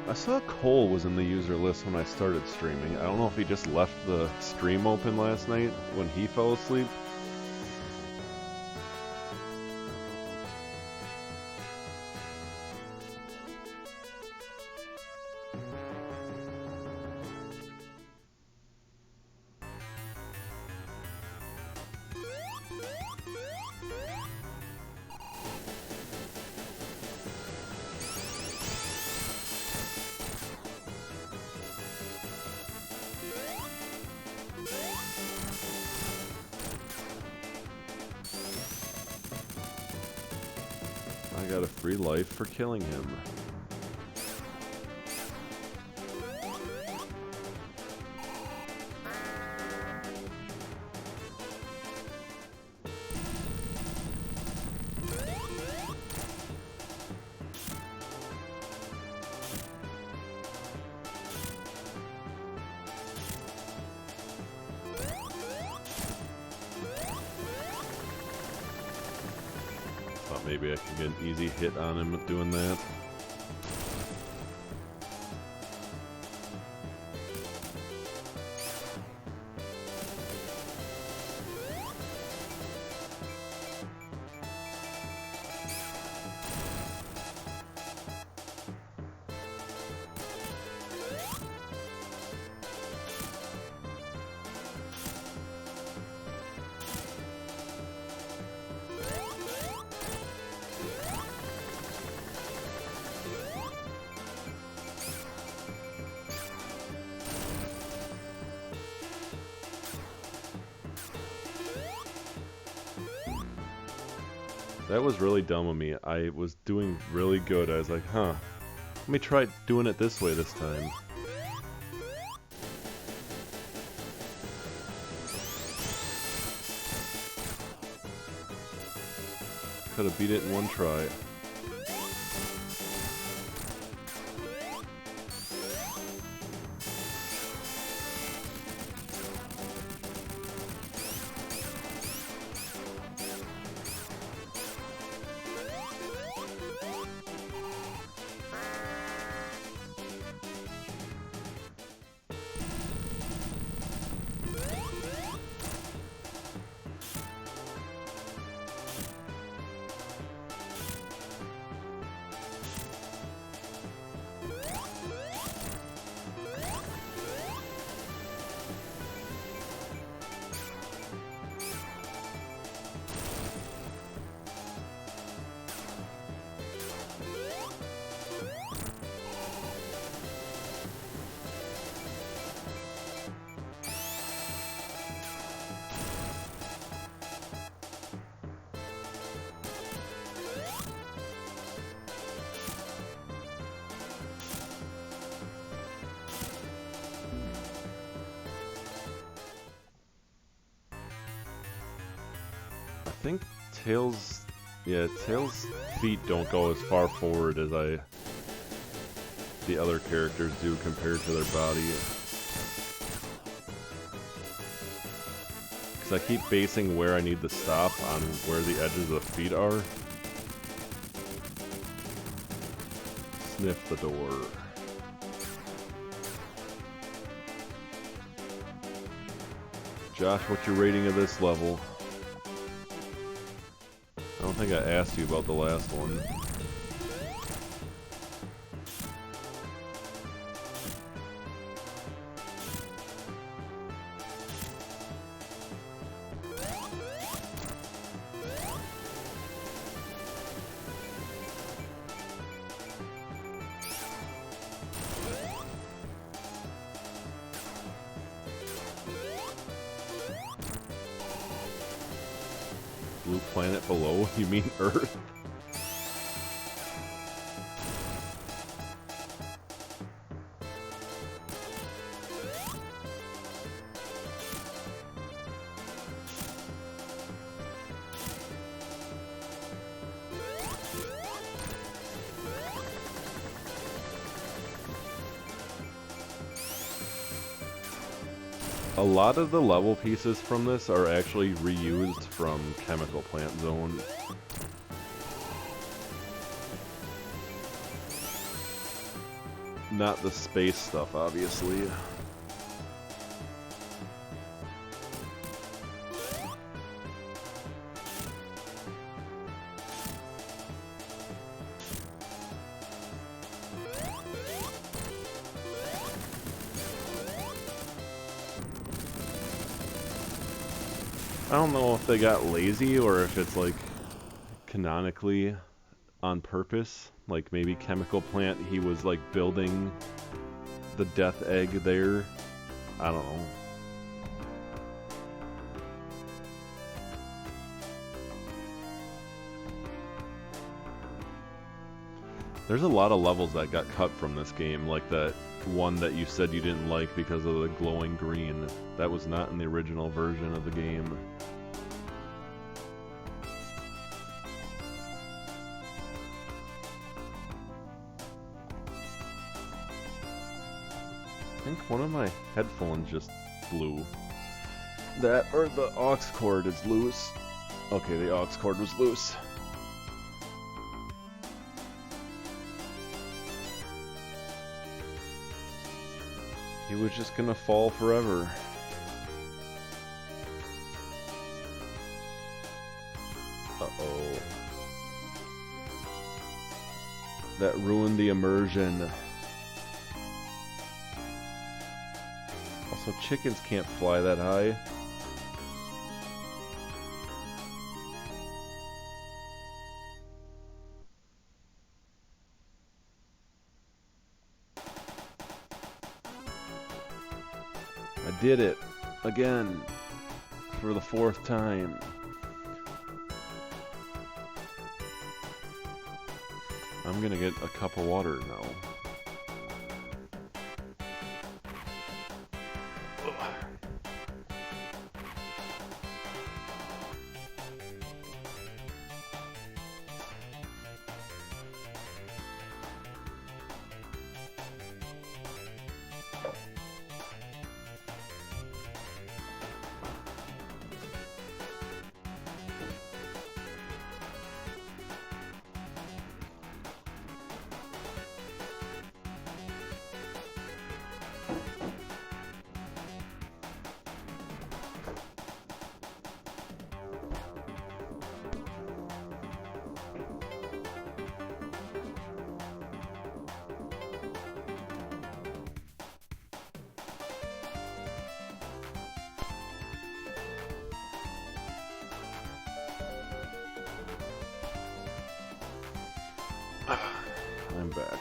Speaker 1: I saw Cole was in the user list when I started streaming. I don't know if he just left the stream open last night when he fell asleep. I got a free life for killing him. Maybe I can get an easy hit on him with doing that. That was really dumb of me. I was doing really good. I was like, huh, let me try doing it this way this time. Could have beat it in one try. I think Tails' feet don't go as far forward as the other characters do compared to their body. Because I keep basing where I need to stop on where the edges of the feet are. Sniff the door. Josh, what's your rating of this level? I don't think I asked you about the last one. planet below? You mean Earth? A lot of the level pieces from this are actually reused from Chemical Plant Zone. Not the space stuff, obviously. I don't know if they got lazy or if it's like canonically on purpose. Like maybe Chemical Plant, he was like building the death egg there. I don't know. There's a lot of levels that got cut from this game, like that one that you said you didn't like because of the glowing green. That was not in the original version of the game. I think one of my headphones just blew. That, or the aux cord is loose. Okay, the aux cord was loose. He was just gonna fall forever. Uh-oh. That ruined the immersion. Also, chickens can't fly that high. I did it again for the 4th time. I'm gonna get a cup of water now. I'm back.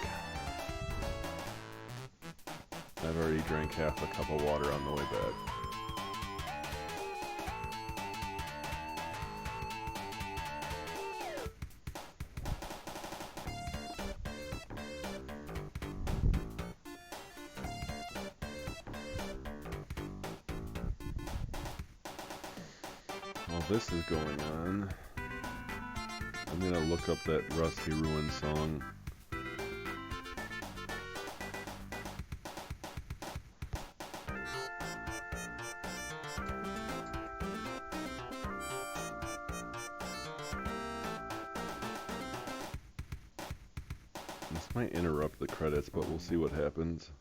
Speaker 1: I've already drank half a cup of water on the way back. While this is going on, I'm gonna look up that Rusty Ruin song. This might interrupt the credits, but we'll see what happens.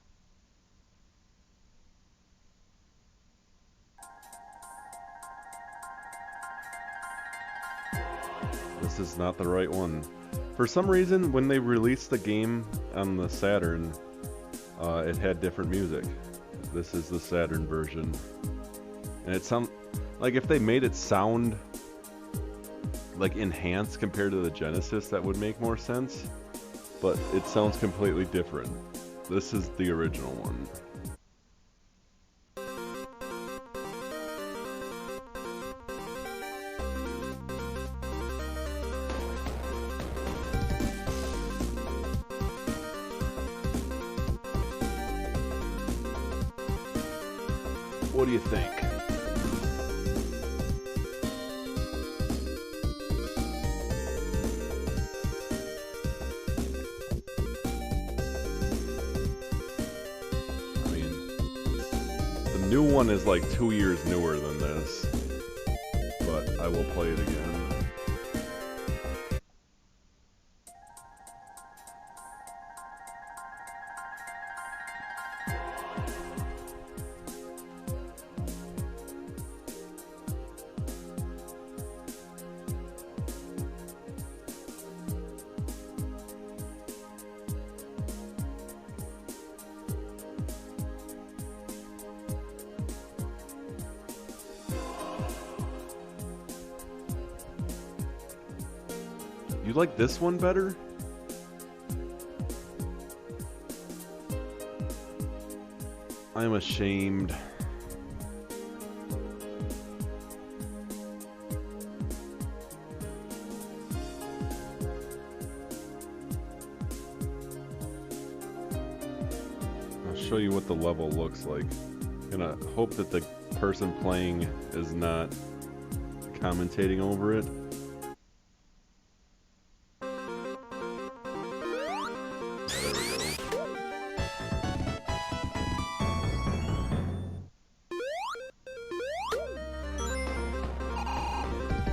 Speaker 1: This is not the right one. For some reason, when they released the game on the Saturn, it had different music. This is the Saturn version. And it sounds like if they made it sound like enhanced compared to the Genesis, that would make more sense. But it sounds completely different. This is the original one. What do you think? I mean, the new one is like 2 years newer than this, but I will play it again. You like this one better? I'm ashamed. I'll show you what the level looks like. Gonna hope that the person playing is not commentating over it.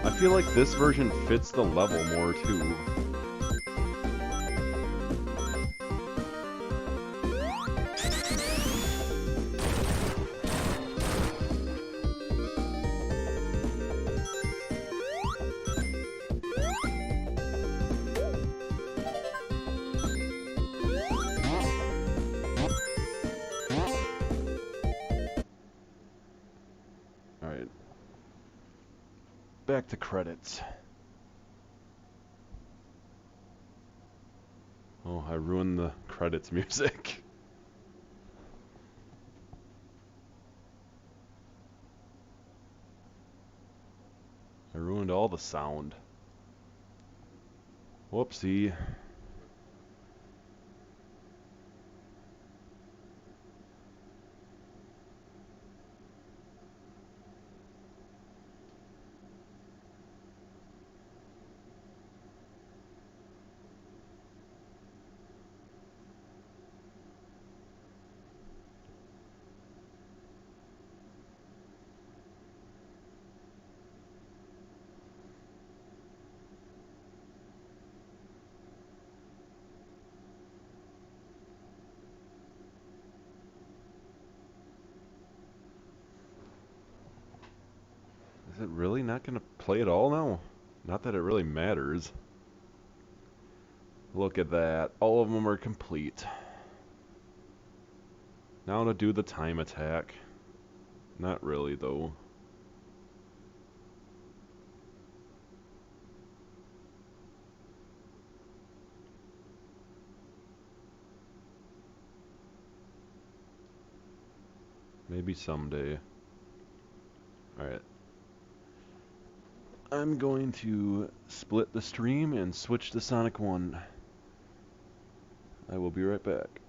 Speaker 1: I feel like this version fits the level more too. Alright. Back to credits. Oh, I ruined the credits music. I ruined all the sound. Whoopsie. Is it really not going to play at all now? Not that it really matters. Look at that. All of them are complete. Now to do the time attack. Not really, though. Maybe someday. Alright. I'm going to split the stream and switch to Sonic 1. I will be right back.